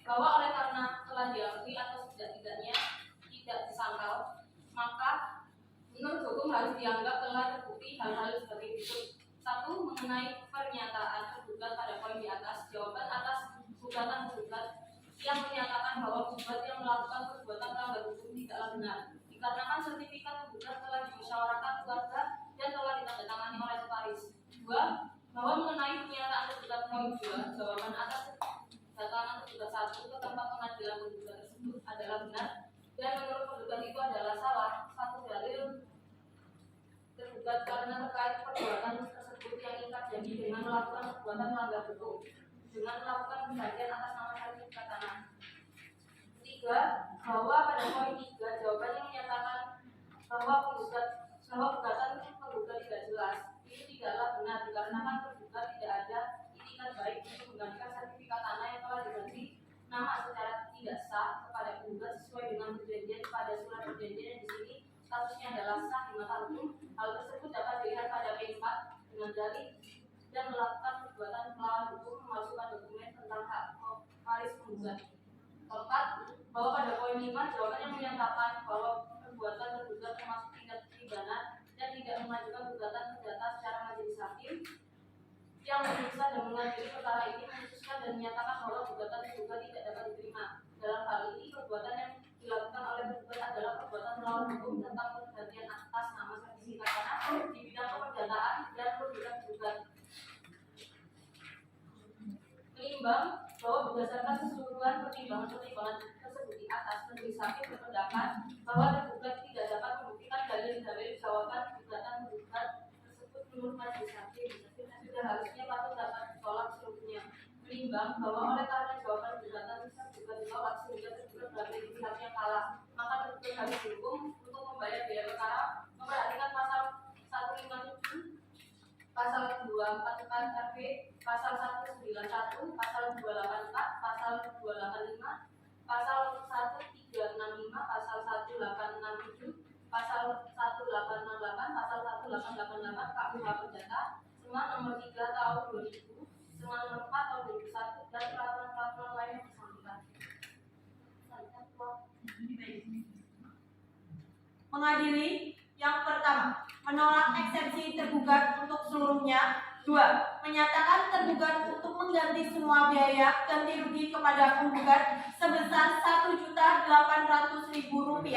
bahwa karena telah diakui atau setidaknya tidak disangkal, maka menurut hukum harus dianggap telah terbukti hal-hal sebagai berikut: 1. Mengenai pernyataan tergugat pada poin di atas, jawaban atas gugatan penggugat yang menyatakan bahwa penggugat yang melakukan perbuatan melanggar hukum tidaklah benar, dikarenakan sertifikat penggugat telah dimusyawarahkan keluarga dan telah ditandatangani oleh notaris. 2. Bahwa mengenai pernyataan tergugat poin 2, jawaban atas datangan tergugat 1 ke tempat pengadilan penggugat tersebut adalah benar dan menurut penggugat itu adalah salah satu dalil tergugat karena terkait perbuatan tersebut yang ingkar janji dengan melakukan perbuatan melanggar hukum dengan melakukan perjanjian atas nama sertifikat tanah. 3. Bahwa pada poin 3 jawaban yang menyatakan bahwa gugatan penggugat tidak jelas itu tidaklah benar, dikarenakan tergugat tidak ada itikat baik untuk menggantikan sertifikat tanah yang telah diganti nama secara tidak sah kepada penggugat sesuai dengan perjanjian pada surat perjanjian yang di sini statusnya adalah sah di mata hukum. Hal tersebut dapat dilihat pada P4 dengan dalil dan melakukan perbuatan melawan hukum memasukkan dokumen tentang hak waris penggugat. 4. Bahwa pada poin 5 jawabannya menyatakan bahwa perbuatan tergugat termasuk tindak pidana dan tidak mengajukan gugatan perdata secara majelis hakim yang memeriksa dan mengadili perkara ini memutuskan dan menyatakan bahwa gugatan tergugat tidak dapat diterima. Dalam hal ini perbuatan yang dilakukan oleh penggugat pengetahuan hukum tentang pergantian atas nama saksi katakan di bidang keperdataan dan perbuatan menimbang bahwa berdasarkan keseluruhan pertimbangan-pertimbangan tersebut di atas, majelis hakim berpendapat bahwa tergugat tidak dapat membuktikan dalil-dalil jawaban gugatan tergugat tersebut menurut majelis hakim sudah harusnya patut dapat ditolak seluruhnya. Menimbang bahwa oleh karena jawaban gugatan tersebut ditolak sehingga tergugat berada di pihak yang kalah, maka tergugat harus dihukum untuk membayar biaya perkara memperhatikan pasal 157, pasal 244 RB, pasal 191, pasal 284, pasal 285, pasal 1365, pasal 1867, pasal 1868, pasal 1888 KUH Perdata, Sema nomor 3 tahun 2000, Sema nomor 4 tahun 2001, dan peraturan-peraturan lain yang bersangkutan.
Mengadili yang pertama, menolak eksepsi tergugat untuk seluruhnya. 2. Menyatakan tergugat untuk mengganti semua biaya ganti rugi kepada penggugat sebesar Rp1.800.000. 3.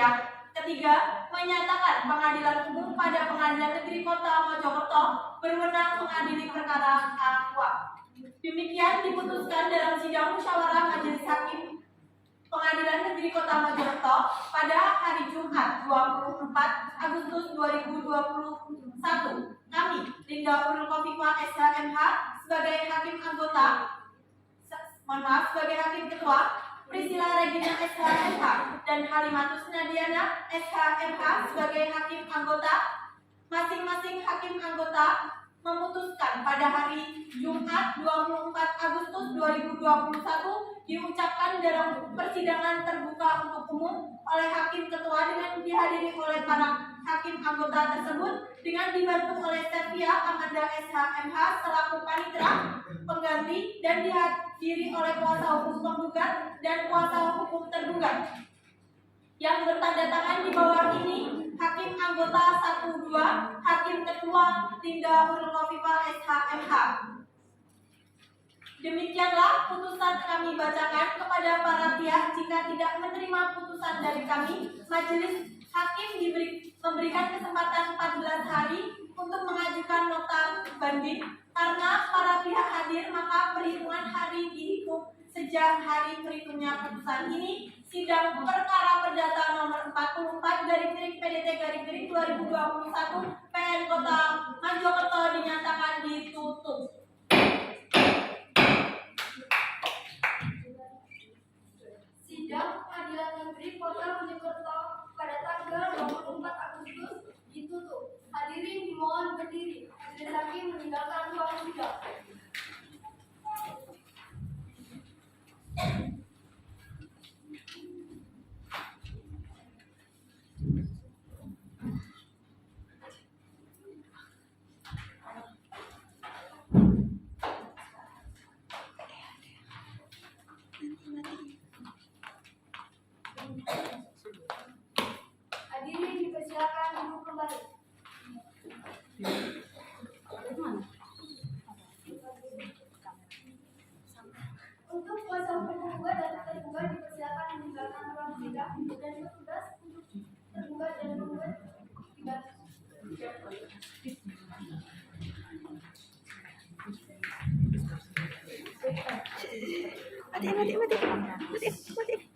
Menyatakan pengadilan umum pada Pengadilan Negeri Kota Mojokerto berwenang mengadili perkara aqua. Demikian diputuskan dalam sidang musyawarah majelis hakim Pengadilan Negeri Kota Mojokerto pada hari Jumat 24 Agustus 2021. Kami, Linda Urul Kofifa SHMH sebagai hakim anggota, sebagai hakim ketua, Priscilla Regina SHMH dan Halimatus Nadiana SHMH sebagai hakim anggota, masing-masing hakim anggota memutuskan pada hari Jumat 24 Agustus 2021 diucapkan dalam persidangan terbuka untuk umum oleh hakim ketua dengan dihadiri oleh para hakim anggota tersebut dengan dibantu oleh Sevia Amanda SHMH selaku panitera pengganti dan dihadiri oleh kuasa hukum penggugat dan kuasa hukum tergugat. Yang bertanda tangan di bawah ini hakim anggota 1-2, hakim ketua Linda Urul Kofifa SHMH. Demikianlah putusan kami bacakan kepada para pihak. Jika tidak menerima putusan dari kami, majelis hakim memberikan kesempatan 14 hari untuk mengajukan nota banding. Karena para pihak hadir, maka perhitungan hari dihitung sejak hari perhitungnya putusan ini. Sidang perkara perdata nomor 44/PDT/2021 PN Kota Mojokerto dinyatakan ditutup.
Sidang Pengadilan Negeri Kota Mojokerto pada tanggal 24 Agustus ditutup. Hadirin dimohon berdiri. Majelis hakim meninggalkan ruang sidang. Hadirin dipersilakan duduk kembali. Untuk kuasa hukum penggugat dan tergugat dipersilakan meninggalkan ruang sidang dan petugas untuk tergugat dan penggugat dibantu.
Mati.